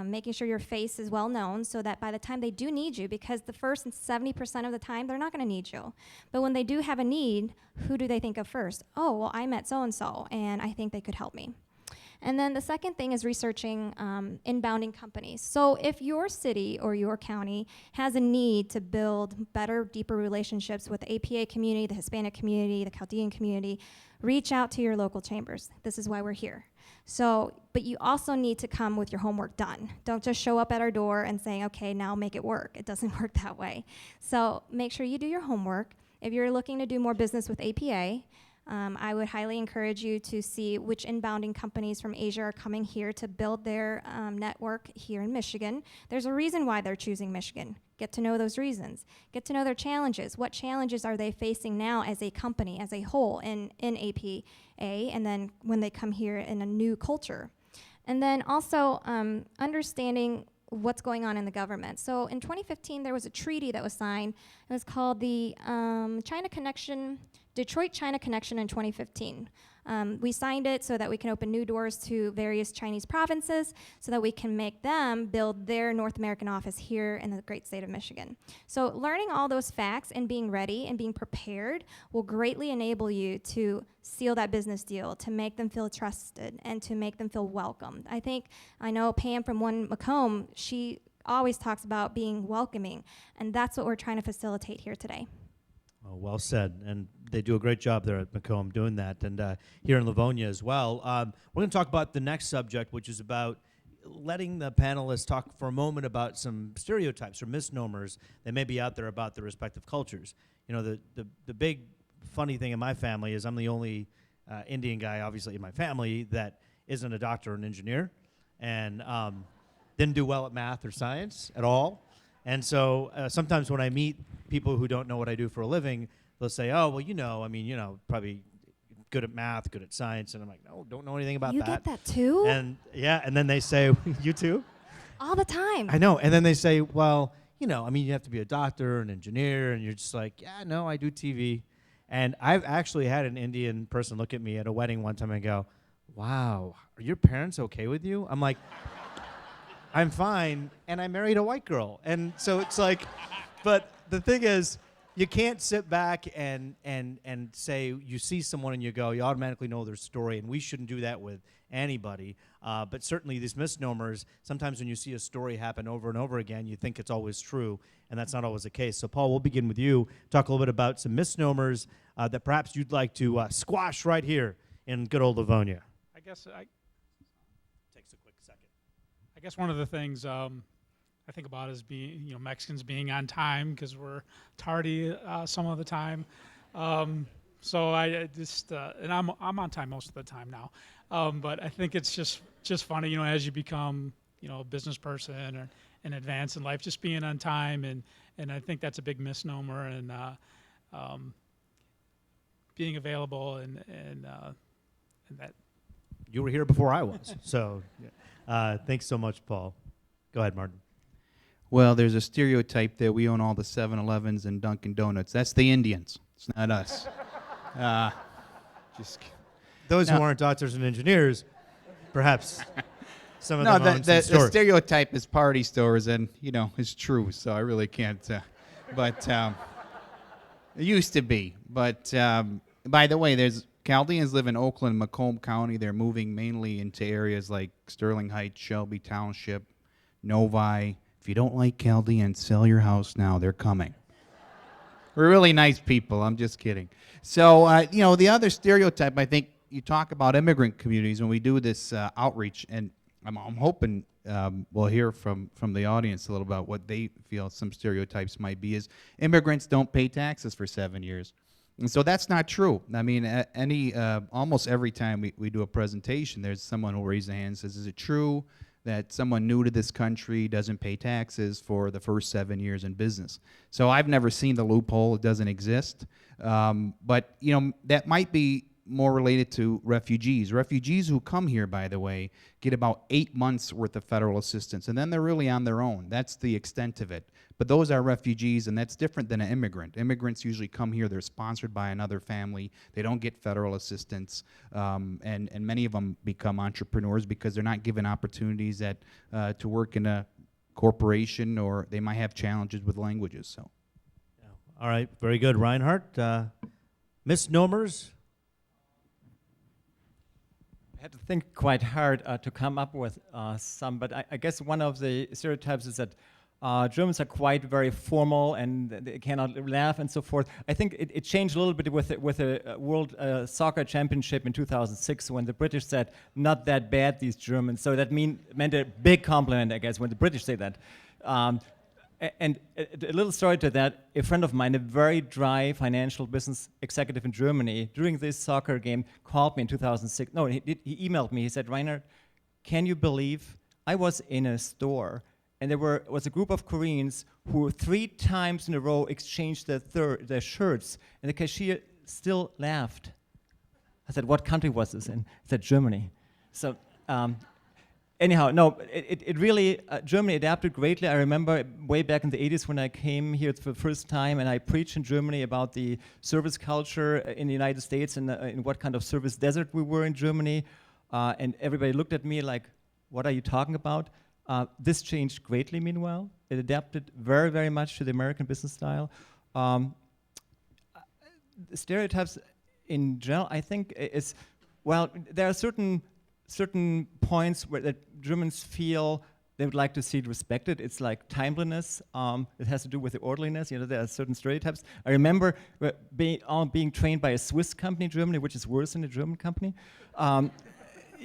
Making sure your face is well known so that by the time they do need you, because the first 70% of the time, they're not gonna need you. But when they do have a need, who do they think of first? Oh, well, I met so-and-so, and I think they could help me. And then the second thing is researching inbounding companies. So if your city or your county has a need to build better, deeper relationships with the APA community, the Hispanic community, the Chaldean community, reach out to your local chambers. This is why we're here. So, but you also need to come with your homework done. Don't just show up at our door and say, okay, now make it work. It doesn't work that way. So make sure you do your homework. If you're looking to do more business with APA, I would highly encourage you to see which inbounding companies from Asia are coming here to build their network here in Michigan. There's a reason why they're choosing Michigan. Get to know those reasons. Get to know their challenges. What challenges are they facing now as a company, as a whole in APA, and then when they come here in a new culture. And then also understanding what's going on in the government. So in 2015, there was a treaty that was signed. It was called the Detroit-China Connection in 2015. We signed it so that we can open new doors to various Chinese provinces so that we can make them build their North American office here in the great state of Michigan. So learning all those facts and being ready and being prepared will greatly enable you to seal that business deal, to make them feel trusted and to make them feel welcomed. I know Pam from One Macomb, she always talks about being welcoming, and that's what we're trying to facilitate here today. Oh, well said, and they do a great job there at Macomb doing that, and here in Livonia as well. We're going to talk about the next subject, which is about letting the panelists talk for a moment about some stereotypes or misnomers that may be out there about the respective cultures. You know, the big funny thing in my family is I'm the only Indian guy, obviously, in my family that isn't a doctor or an engineer, and didn't do well at math or science at all. And so sometimes when I meet people who don't know what I do for a living, they'll say, oh, well, probably good at math, good at science. And I'm like, no, don't know anything about that. You get that too? And yeah, and then they say, you too? All the time. I know. And then they say, well, you have to be a doctor, an engineer. And you're just like, yeah, no, I do TV. And I've actually had an Indian person look at me at a wedding one time and go, wow, are your parents okay with you? I'm like, I'm fine, and I married a white girl. And so it's like, but the thing is, you can't sit back and say you see someone and you automatically know their story, and we shouldn't do that with anybody. But certainly these misnomers, sometimes when you see a story happen over and over again, you think it's always true, and that's not always the case. So Paul, we'll begin with you. Talk a little bit about some misnomers that perhaps you'd like to squash right here in good old Livonia. I guess Takes a quick second. I guess one of the things I think about is being, Mexicans being on time because we're tardy some of the time. So I just, and I'm on time most of the time now. But I think it's just funny, as you become, a business person or in advance in life, just being on time. And I think that's a big misnomer, and being available and that. You were here before I was, so thanks so much, Paul. Go ahead, Martin. Well, there's a stereotype that we own all the 7-Elevens and Dunkin' Donuts. That's the Indians. It's not us. Those who aren't doctors and engineers, perhaps some of them own some the stores. stereotype is party stores, and it's true. So I really can't. But it used to be. But by the way, there's Chaldeans live in Oakland, Macomb County. They're moving mainly into areas like Sterling Heights, Shelby Township, Novi. If you don't like Chaldeans, sell your house now. They're coming. We're really nice people. I'm just kidding. So, the other stereotype, I think you talk about immigrant communities when we do this outreach, and I'm hoping we'll hear from the audience a little about what they feel some stereotypes might be, is immigrants don't pay taxes for 7 years. And so that's not true. I mean, almost every time we do a presentation, there's someone who raises their hand and says, is it true that someone new to this country doesn't pay taxes for the first 7 years in business? So I've never seen the loophole. It doesn't exist. But, that might be more related to refugees. Refugees who come here, by the way, get about 8 months worth of federal assistance, and then they're really on their own. That's the extent of it. But those are refugees, and that's different than an immigrant. Immigrants usually come here, they're sponsored by another family, they don't get federal assistance, and many of them become entrepreneurs because they're not given opportunities to work in a corporation, or they might have challenges with languages. So, All right, very good, Reinhard. Misnomers. I had to think quite hard to come up with some, but I guess one of the stereotypes is that Germans are quite very formal and they cannot laugh and so forth. I think it changed a little bit with the World Soccer Championship in 2006 when the British said, not that bad, these Germans. So that meant a big compliment, I guess, when the British say that. And a little story to that, a friend of mine, a very dry financial business executive in Germany, during this soccer game, called me in 2006. No, he emailed me. He said, Reinhard, can you believe I was in a store and there was a group of Koreans who 3 times in a row exchanged their shirts, and the cashier still laughed. I said, what country was this in? He said, Germany. So, anyhow, no, it really, Germany adapted greatly. I remember way back in the 80s when I came here for the first time and I preached in Germany about the service culture in the United States and in what kind of service desert we were in Germany. And everybody looked at me like, what are you talking about? This changed greatly, meanwhile. It adapted very, very much to the American business style. Stereotypes in general, I think, there are certain points where the Germans feel they would like to see it respected. It's like timeliness. It has to do with the orderliness. There are certain stereotypes. I remember being trained by a Swiss company in Germany, which is worse than a German company.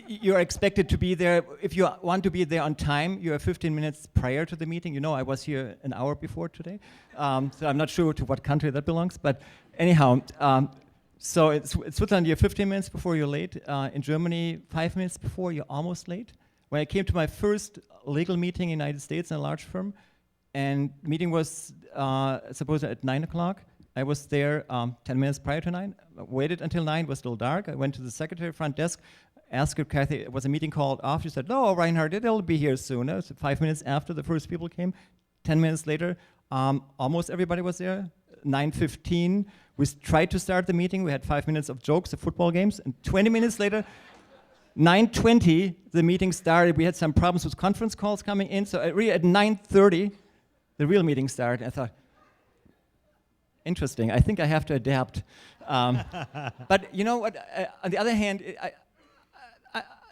You're expected to be there. If you want to be there on time, you are 15 minutes prior to the meeting. I was here an hour before today. So I'm not sure to what country that belongs. But anyhow, so in Switzerland, you're 15 minutes before you're late. In Germany, 5 minutes before, you're almost late. When I came to my first legal meeting in the United States in a large firm, and the meeting was supposed at 9 o'clock, I was there 10 minutes prior to 9. I waited until 9, it was still dark. I went to the secretary front desk, asked her, Kathy, was a meeting called off? She said, no, Reinhard, it'll be here soon. So 5 minutes after the first people came, 10 minutes later, almost everybody was there. 9:15, we tried to start the meeting. We had 5 minutes of jokes, of football games, and 20 minutes later, 9:20, the meeting started. We had some problems with conference calls coming in, so at 9:30, the real meeting started. I thought, interesting, I think I have to adapt. But you know what, on the other hand,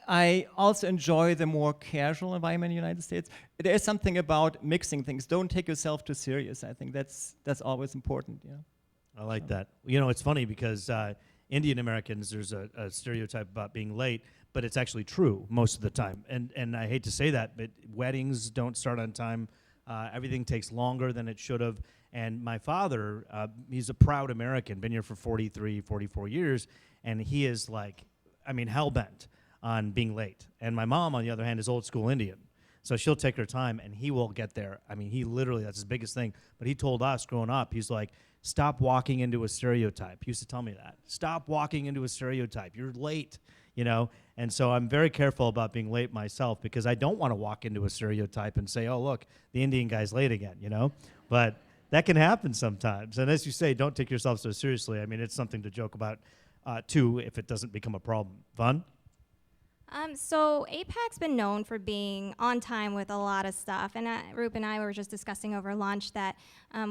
I also enjoy the more casual environment in the United States. There is something about mixing things. Don't take yourself too serious. I think that's always important. I like that. It's funny because Indian Americans, there's a stereotype about being late, but it's actually true most of the time. And I hate to say that, but weddings don't start on time. Everything takes longer than it should have. And my father, he's a proud American, been here for 43, 44 years, and he is hell-bent on being late. And my mom, on the other hand, is old school Indian. So she'll take her time, and he will get there. He literally, that's his biggest thing. But he told us growing up, he's like, stop walking into a stereotype. He used to tell me that. Stop walking into a stereotype. You're late, And so I'm very careful about being late myself because I don't want to walk into a stereotype and say, oh, look, the Indian guy's late again, But that can happen sometimes. And as you say, don't take yourself so seriously. It's something to joke about, too, if it doesn't become a problem. Fun? So APAC's been known for being on time with a lot of stuff, and Roop and I were just discussing over lunch that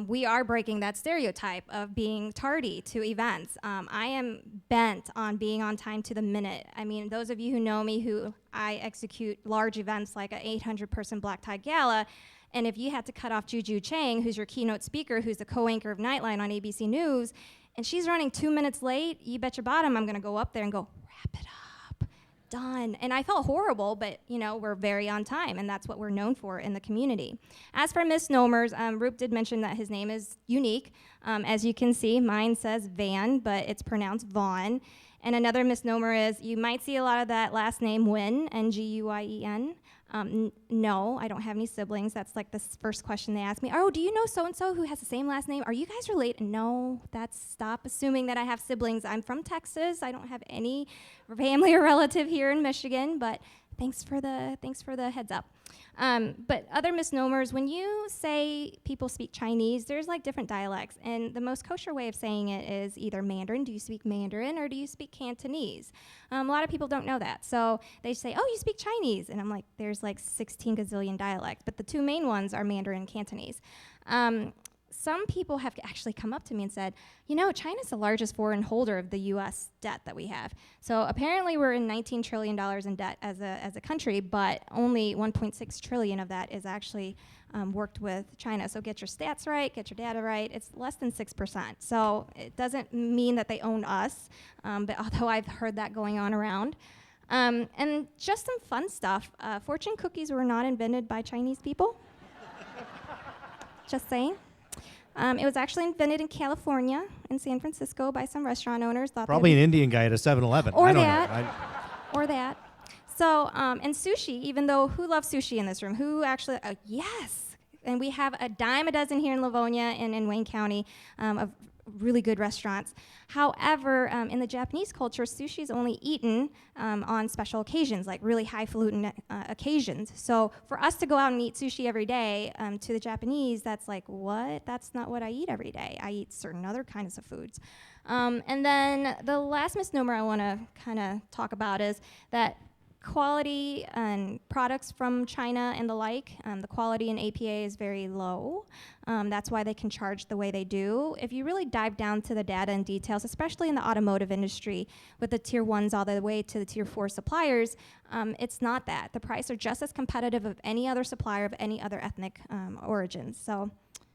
we are breaking that stereotype of being tardy to events. I am bent on being on time to the minute. Those of you who know me, I execute large events like an 800-person black tie gala, and if you had to cut off Juju Chang, who's your keynote speaker, who's the co-anchor of Nightline on ABC News, and she's running 2 minutes late, you bet your bottom I'm gonna go up there and go, wrap it up. done. And I felt horrible, but we're very on time, and that's what we're known for in the community. As for misnomers, Roop did mention that his name is unique. As you can see, mine says Van, but it's pronounced Vaughn. And another misnomer is you might see a lot of that last name Nguyen, Nguyen. No, I don't have any siblings. That's like the first question they ask me. Oh, do you know so-and-so who has the same last name? Are you guys related? No, stop assuming that I have siblings. I'm from Texas. I don't have any family or relative here in Michigan, but thanks for the heads up. But other misnomers, when you say people speak Chinese, there's like different dialects, and the most kosher way of saying it is either Mandarin, do you speak Mandarin, or do you speak Cantonese? A lot of people don't know that, so they say, oh, you speak Chinese, and I'm like, there's like 16 gazillion dialects, but the two main ones are Mandarin and Cantonese. Some people have actually come up to me and said, China's the largest foreign holder of the U.S. debt that we have. So apparently we're in $19 trillion in debt as a country, but only 1.6 trillion of that is actually worked with China. So get your stats right, get your data right. It's less than 6%. So it doesn't mean that they own us, but although I've heard that going on around. And just some fun stuff. Fortune cookies were not invented by Chinese people. Just saying. It was actually invented in California, in San Francisco, by some restaurant owners. Probably an Indian guy at a 7-Eleven. Or I don't that. know. Or that. So, and sushi, even though, who loves sushi in this room? Who actually, yes. And we have a dime a dozen here in Livonia and in Wayne County of really good restaurants. However, in the Japanese culture, sushi is only eaten on special occasions, like really highfalutin occasions. So for us to go out and eat sushi every day, to the Japanese, that's like, what? That's not what I eat every day. I eat certain other kinds of foods. And then the last misnomer I want to kind of talk about is that quality and products from China and the like, the quality in APA is very low. That's why they can charge the way they do. If you really dive down to the data and details, especially in the automotive industry, with the tier 1s all the way to the tier 4 suppliers, it's not that. The prices are just as competitive of any other supplier of any other ethnic origins. So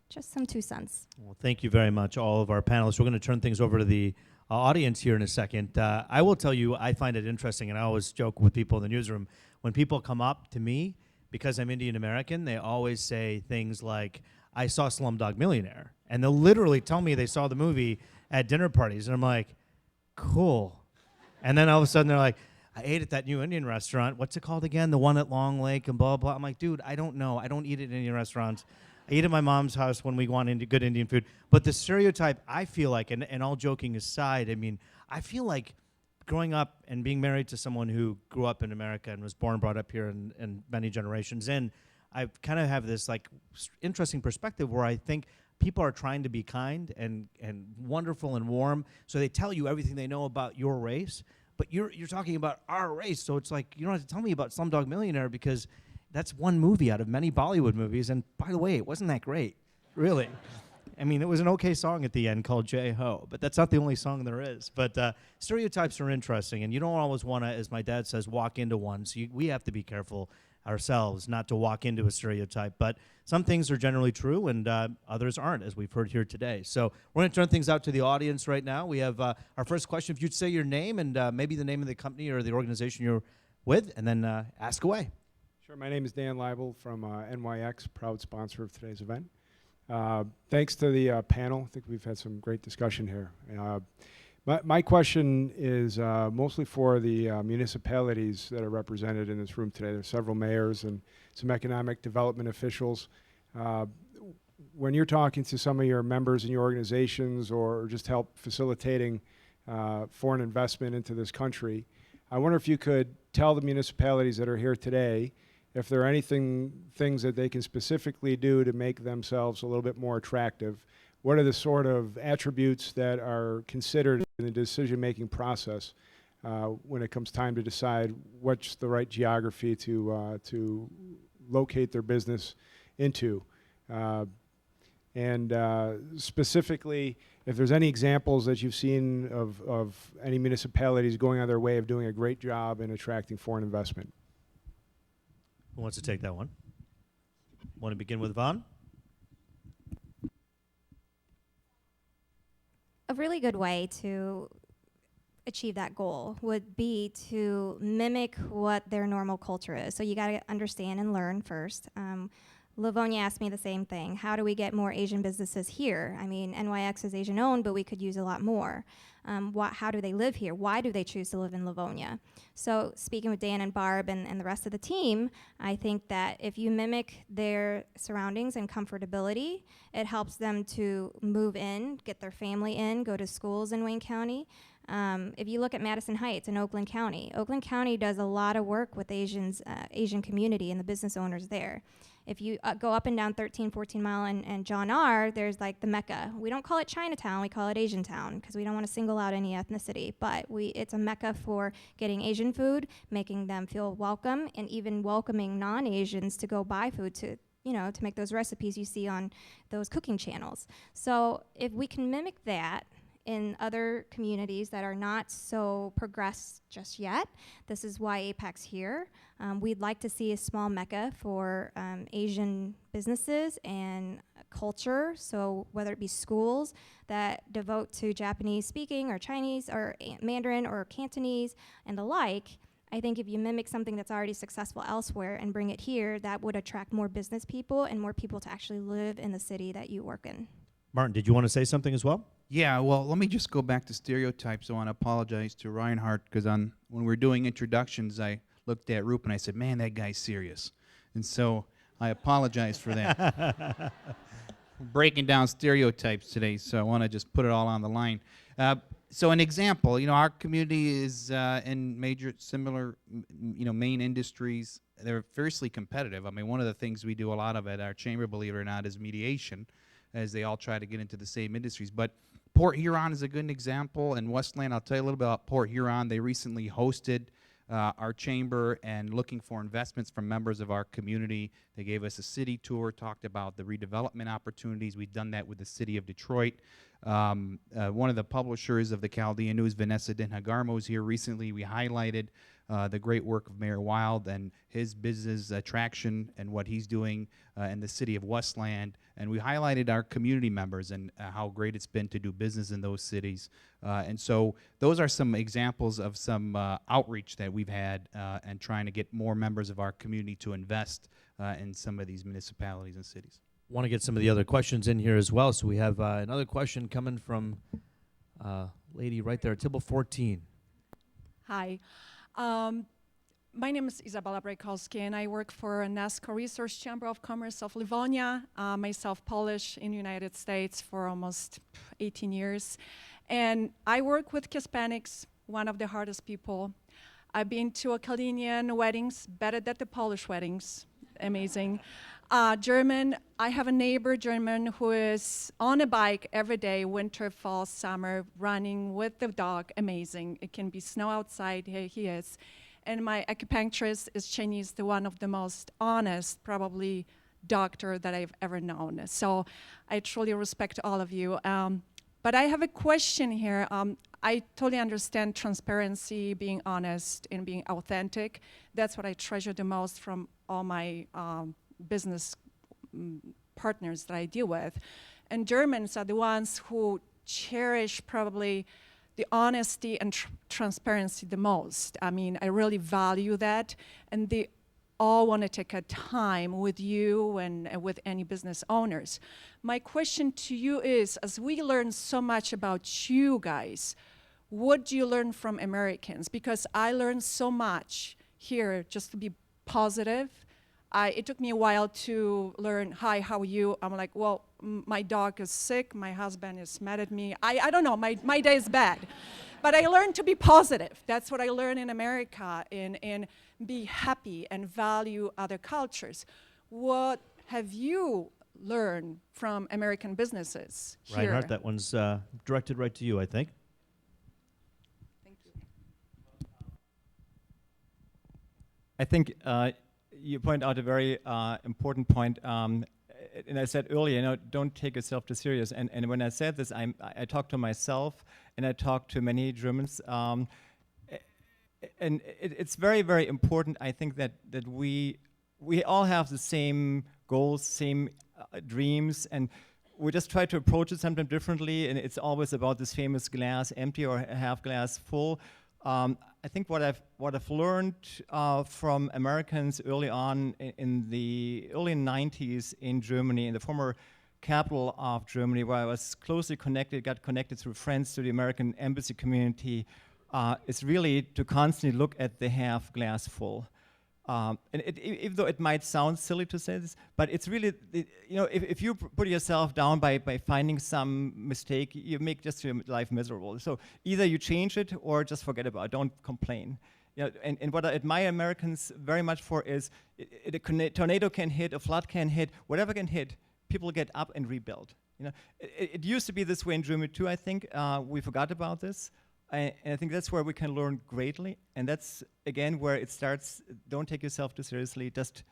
just some 2 cents. Well, thank you very much, all of our panelists. We're going to turn things over to the audience here in a second. I will tell you, I find it interesting, and I always joke with people in the newsroom, when people come up to me, because I'm Indian American, they always say things like, I saw Slumdog Millionaire. And they'll literally tell me they saw the movie at dinner parties. And I'm like, cool. And then all of a sudden they're like, I ate at that new Indian restaurant. What's it called again? The one at Long Lake and blah, blah. I'm like, dude, I don't know. I don't eat at Indian restaurants. I eat at my mom's house when we want into good Indian food. But the stereotype, I feel like, and all joking aside, I mean, I feel like growing up and being married to someone who grew up in America and was born, brought up here and many generations in, I kind of have this like interesting perspective where I think people are trying to be kind and wonderful and warm. So they tell you everything they know about your race, but you're talking about our race. So it's like, you don't have to tell me about Slumdog Millionaire because that's one movie out of many Bollywood movies. And by the way, it wasn't that great, really. I mean, it was an okay song at the end called J-Ho, but that's not the only song there is. But stereotypes are interesting, and you don't always want to, as my dad says, walk into one. So we have to be careful ourselves not to walk into a stereotype. But some things are generally true, and others aren't, as we've heard here today. So we're going to turn things out to the audience right now. We have our first question. If you'd say your name and maybe the name of the company or the organization you're with, and then ask away. Sure. My name is Dan Leibel from NYX, proud sponsor of today's event. Thanks to the panel. I think we've had some great discussion here. My question is mostly for the municipalities that are represented in this room today. There's several mayors and some economic development officials. When you're talking to some of your members in your organizations or just help facilitating foreign investment into this country, I wonder if you could tell the municipalities that are here today if there are things that they can specifically do to make themselves a little bit more attractive. What are the sort of attributes that are considered in the decision-making process when it comes time to decide what's the right geography to locate their business into? And specifically, if there's any examples that you've seen of any municipalities going on their way of doing a great job in attracting foreign investment. Who wants to take that one? Want to begin with Vaughn? A really good way to achieve that goal would be to mimic what their normal culture is. So you got to understand and learn first. Livonia asked me the same thing. How do we get more Asian businesses here? I mean, NYX is Asian owned, but we could use a lot more. How do they live here? Why do they choose to live in Livonia? So speaking with Dan and Barb and the rest of the team, I think that if you mimic their surroundings and comfortability, it helps them to move in, get their family in, go to schools in Wayne County. If you look at Madison Heights in Oakland County does a lot of work with Asian community and the business owners there. If you go up and down 13, 14 Mile and John R., there's like the Mecca. We don't call it Chinatown, we call it Asian Town, because we don't want to single out any ethnicity, but it's a Mecca for getting Asian food, making them feel welcome, and even welcoming non-Asians to go buy food to make those recipes you see on those cooking channels. So if we can mimic that in other communities that are not so progressed just yet. This is why APEC's here. We'd like to see a small mecca for Asian businesses and culture, so whether it be schools that devote to Japanese speaking or Chinese or Mandarin or Cantonese and the like. I think if you mimic something that's already successful elsewhere and bring it here, that would attract more business people and more people to actually live in the city that you work in. Martin, did you want to say something as well? Yeah, well, let me just go back to stereotypes. I want to apologize to Reinhard because when we were doing introductions, I looked at Roop and I said, man, that guy's serious. And so I apologize for that. Breaking down stereotypes today, so I want to just put it all on the line. So an example, our community is in major similar, main industries. They're fiercely competitive. I mean, one of the things we do a lot of at our chamber, believe it or not, is mediation, as they all try to get into the same industries. But Port Huron is a good example, and Westland, I'll tell you a little bit about Port Huron. They recently hosted our chamber and looking for investments from members of our community. They gave us a city tour, talked about the redevelopment opportunities. We've done that with the city of Detroit. One of the publishers of the Chaldean News, Vanessa Denhagarmo, is here recently. We highlighted the great work of Mayor Wild and his business traction and what he's doing in the city of Westland. And we highlighted our community members and how great it's been to do business in those cities. And so those are some examples of some outreach that we've had and trying to get more members of our community to invest in some of these municipalities and cities. Want to get some of the other questions in here as well. So we have another question coming from lady right there, table 14. Hi. My name is Isabella Brajkowski, and I work for NASCO Research Chamber of Commerce of Livonia, myself Polish in the United States for almost 18 years. And I work with Hispanics, one of the hardest people. I've been to a Chaldean weddings, better than the Polish weddings, amazing. German, I have a neighbor, German, who is on a bike every day, winter, fall, summer, running with the dog, amazing. It can be snow outside, here he is. And my acupuncturist is Chinese, the one of the most honest, probably, doctor that I've ever known. So I truly respect all of you. But I have a question here. I totally understand transparency, being honest, and being authentic. That's what I treasure the most from all my business partners that I deal with. And Germans are the ones who cherish probably the honesty and transparency the most. I mean, I really value that, and they all want to take a time with you and with any business owners. My question to you is, as we learn so much about you guys, what do you learn from Americans? Because I learned so much here just to be positive. It took me a while to learn, hi, how are you? I'm like, well, my dog is sick, my husband is mad at me. I don't know, my day is bad. But I learned to be positive. That's what I learned in America, and be happy and value other cultures. What have you learned from American businesses here? Reinhard, that one's directed right to you, I think. Thank you. I think you point out a very important point, and I said earlier, don't take yourself too serious. And when I said this, I talked to myself, and I talked to many Germans, and it's very, very important. I think that we all have the same goals, same dreams, and we just try to approach it something differently, and it's always about this famous glass empty or half glass full. I think what I've learned from Americans early on in the early 90s in Germany, in the former capital of Germany, where I was closely connected, got connected through friends to the American embassy community, is really to constantly look at the half glass full. And even though it might sound silly to say this, but it's really, if you put yourself down by finding some mistake, you make just your life miserable. So either you change it or just forget about it, don't complain. And what I admire Americans very much for is a tornado can hit, a flood can hit, whatever can hit, people get up and rebuild. It used to be this way in Germany too, I think. We forgot about this. And I think that's where we can learn greatly. And that's, again, where it starts. Don't take yourself too seriously. Just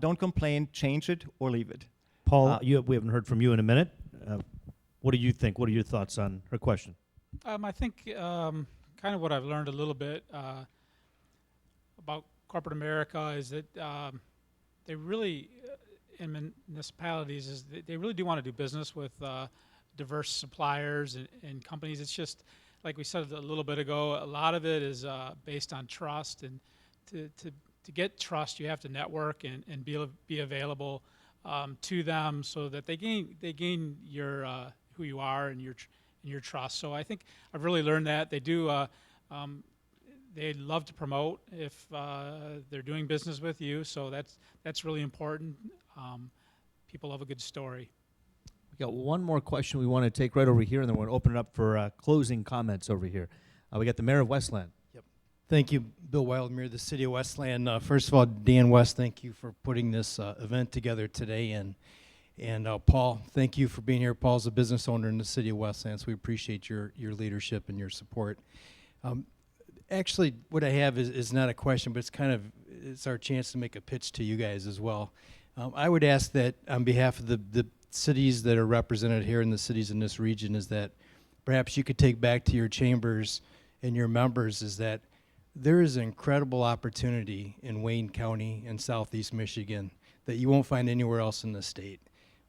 don't complain, change it, or leave it. Paul, we haven't heard from you in a minute. What do you think? What are your thoughts on her question? I think kind of what I've learned a little bit about corporate America is that they really, in municipalities, is they really do want to do business with diverse suppliers and companies. It's just, like we said a little bit ago, a lot of it is based on trust, and to get trust, you have to network and be available to them so that they gain your who you are and your trust. So I think I've really learned that they do. They love to promote if they're doing business with you. So that's really important. People love a good story. We got one more question we want to take right over here, and then we're going to open it up for closing comments over here. We got the Mayor of Westland. Yep. Thank you, Bill Wildmere, the City of Westland. First of all, Dan West, thank you for putting this event together today. And Paul, thank you for being here. Paul's a business owner in the City of Westland, so we appreciate your leadership and your support. Actually, what I have is not a question, but it's our chance to make a pitch to you guys as well. I would ask that on behalf of the cities that are represented here in the cities in this region, is that perhaps you could take back to your chambers and your members, is that there is an incredible opportunity in Wayne County and Southeast Michigan that you won't find anywhere else in the state.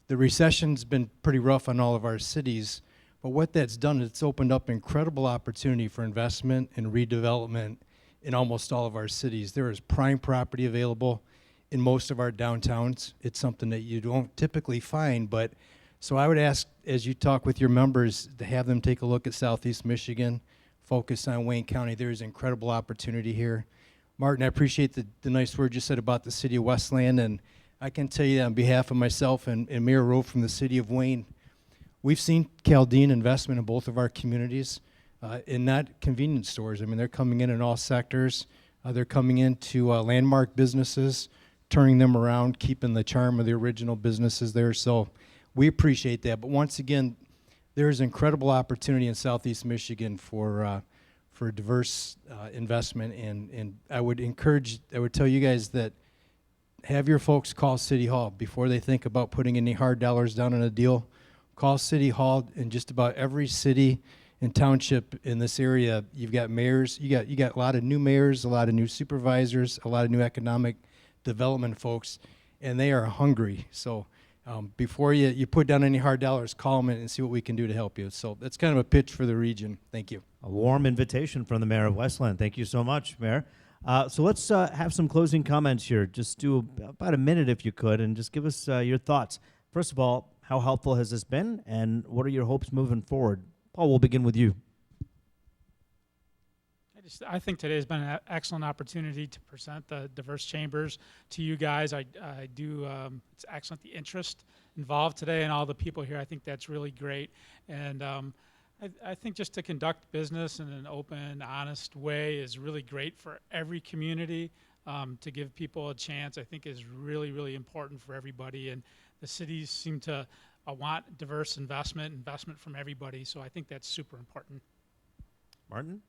The recession's been pretty rough on all of our cities, but what that's done is it's opened up incredible opportunity for investment and redevelopment in almost all of our cities. There is prime property available in most of our downtowns. It's something that you don't typically find, but so I would ask, as you talk with your members, to have them take a look at Southeast Michigan, focus on Wayne County. There's incredible opportunity here. Martin, I appreciate the nice word you said about the City of Westland, and I can tell you on behalf of myself and Mayor Roop from the City of Wayne, we've seen Chaldean investment in both of our communities, in not convenience stores. I mean, they're coming in all sectors. They're coming into landmark businesses, turning them around, keeping the charm of the original businesses there. So we appreciate that. But once again, there's incredible opportunity in Southeast Michigan for diverse investment. And I would tell you guys that have your folks call City Hall before they think about putting any hard dollars down on a deal. Call City Hall. In just about every city and township in this area, you've got mayors. You got a lot of new mayors, a lot of new supervisors, a lot of new economic development folks, and they are hungry. So before you put down any hard dollars, call them and see what we can do to help you. So that's kind of a pitch for the region. Thank you. A warm invitation from the Mayor of Westland. Thank you so much, Mayor. So let's have some closing comments here. Just do about a minute if you could, and just give us your thoughts. First of all, how helpful has this been, and what are your hopes moving forward? Paul, we'll begin with you. I think today has been an excellent opportunity to present the diverse chambers to you guys. I do, it's excellent, the interest involved today and all the people here. I think that's really great. And I think just to conduct business in an open, honest way is really great for every community. To give people a chance, I think, is really, really important for everybody. And the cities seem to want diverse investment from everybody. So I think that's super important. Martin?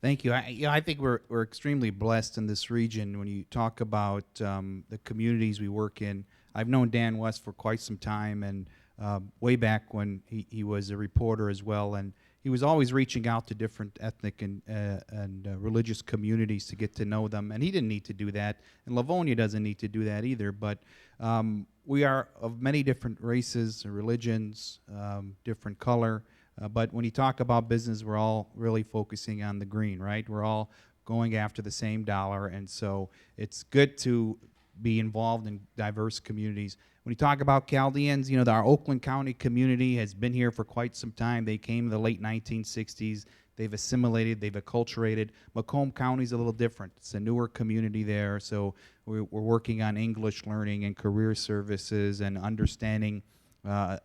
Thank you. I think we're extremely blessed in this region. When you talk about the communities we work in, I've known Dan West for quite some time, and way back when he was a reporter as well. And he was always reaching out to different ethnic and religious communities to get to know them, and he didn't need to do that, and Livonia doesn't need to do that either. But we are of many different races, religions, different color. But when you talk about business, we're all really focusing on the green, right? We're all going after the same dollar, and so it's good to be involved in diverse communities. When you talk about Chaldeans, you know, our Oakland County community has been here for quite some time. They came in the late 1960s. They've assimilated, they've acculturated. Macomb County is a little different. It's a newer community there, so we're working on English learning and career services and understanding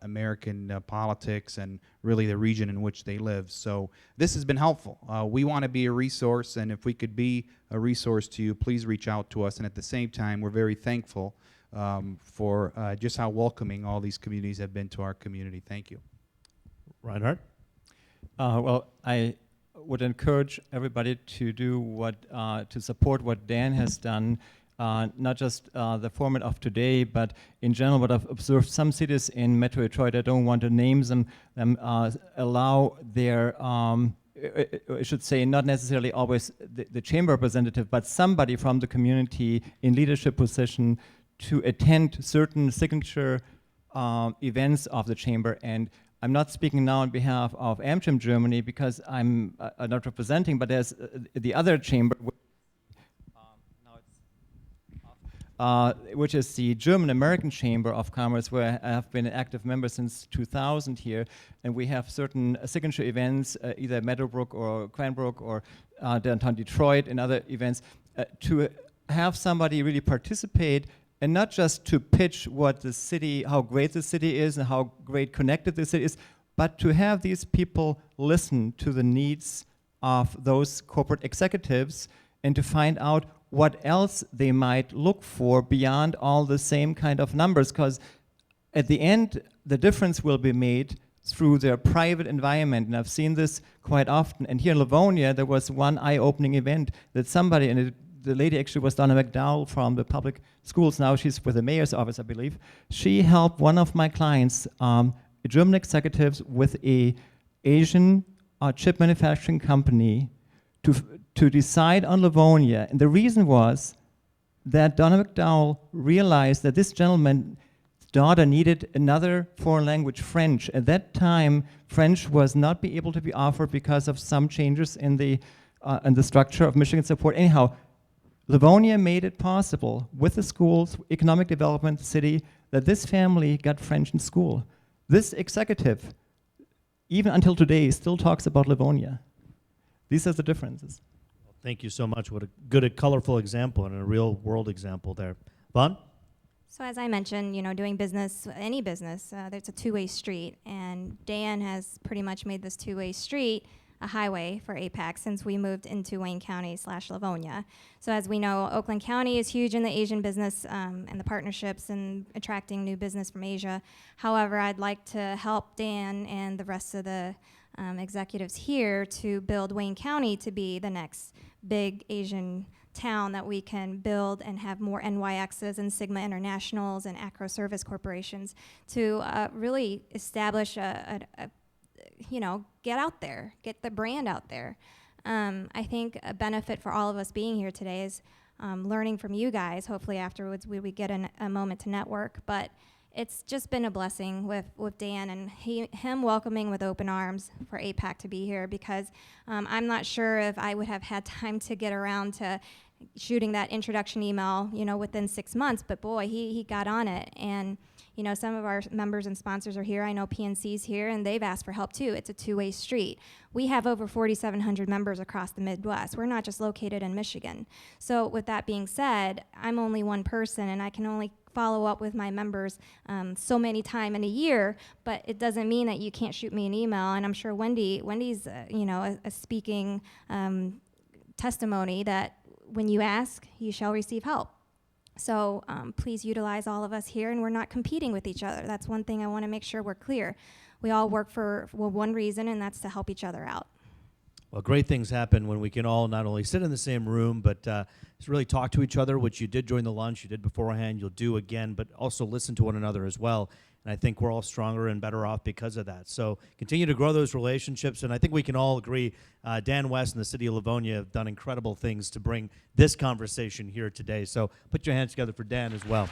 American politics and really the region in which they live. So this has been helpful. We want to be a resource, and if we could be a resource to you, please reach out to us. And at the same time, we're very thankful for just how welcoming all these communities have been to our community. Thank you. Reinhard? Well, I would encourage everybody to do to support what Dan has done. Not just the format of today, but in general, what I've observed, some cities in Metro Detroit, I don't want to name them, allow their, I should say, not necessarily always the chamber representative, but somebody from the community in leadership position to attend certain signature events of the chamber. And I'm not speaking now on behalf of AmCham Germany because I'm not representing, but there's the other chamber, which is the German-American Chamber of Commerce, where I have been an active member since 2000 here, and we have certain signature events, either Meadowbrook or Cranbrook or downtown Detroit and other events, to have somebody really participate and not just to pitch what the city, how great the city is and how great connected the city is, but to have these people listen to the needs of those corporate executives and to find out what else they might look for beyond all the same kind of numbers, because at the end, the difference will be made through their private environment, and I've seen this quite often. And here in Livonia, there was one eye-opening event that somebody, and the lady actually was Donna McDowell from the public schools, now she's with the mayor's office, I believe. She helped one of my clients, German executives with a Asian chip manufacturing company to decide on Livonia. And the reason was that Donna McDowell realized that this gentleman's daughter needed another foreign language, French. At that time, French was not be able to be offered because of some changes in the structure of Michigan support. Anyhow, Livonia made it possible with the schools, economic development, city, that this family got French in school. This executive, even until today, still talks about Livonia. These are the differences. Well, thank you so much. What a good, colorful example and a real world example there. Vaughn? So as I mentioned, you know, doing business, any business, there's a two-way street, and Dan has pretty much made this two-way street a highway for APAC since we moved into Wayne County / Livonia. So as we know, Oakland County is huge in the Asian business and the partnerships and attracting new business from Asia. However, I'd like to help Dan and the rest of the executives here to build Wayne County to be the next big Asian town that we can build and have more NYXs and Sigma Internationals and Acro Service Corporations to really establish you know, get out there, get the brand out there. I think a benefit for all of us being here today is learning from you guys. Hopefully afterwards we get a moment to network, but it's just been a blessing with Dan and him welcoming with open arms for APAC to be here, because I'm not sure if I would have had time to get around to shooting that introduction email, you know, within 6 months, but boy, he got on it. And you know, some of our members and sponsors are here. I know PNC's here, and they've asked for help too. It's a two-way street. We have over 4,700 members across the Midwest. We're not just located in Michigan. So with that being said, I'm only one person, and I can only follow up with my members so many times in a year, but it doesn't mean that you can't shoot me an email. And I'm sure Wendy's you know, a speaking testimony that when you ask, you shall receive help. So please utilize all of us here, and we're not competing with each other. That's one thing I want to make sure we're clear. We all work for one reason, and that's to help each other out. Well, great things happen when we can all not only sit in the same room, but just really talk to each other, which you did during the lunch, you did beforehand, you'll do again, but also listen to one another as well. And I think we're all stronger and better off because of that. So continue to grow those relationships. And I think we can all agree Dan West and the city of Livonia have done incredible things to bring this conversation here today. So put your hands together for Dan as well.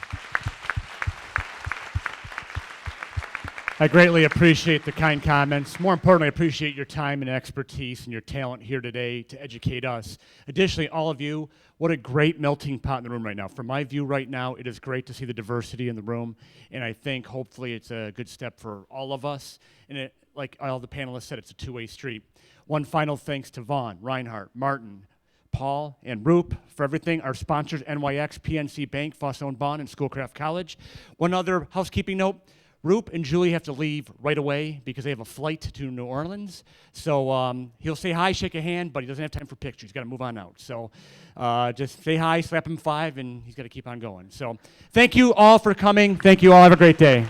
I greatly appreciate the kind comments. More importantly, I appreciate your time and expertise and your talent here today to educate us. Additionally, all of you, what a great melting pot in the room right now. From my view right now, it is great to see the diversity in the room, and I think hopefully it's a good step for all of us. And it, like all the panelists said, it's a two-way street. One final thanks to Vaughn, Reinhard, Martin, Paul, and Roop for everything. Our sponsors, NYX, PNC Bank, Foss-owned Bond, and Schoolcraft College. One other housekeeping note. Roop and Julie have to leave right away because they have a flight to New Orleans. So he'll say hi, shake a hand, but he doesn't have time for pictures. He's got to move on out. So just say hi, slap him 5, and he's got to keep on going. So thank you all for coming. Thank you all. Have a great day.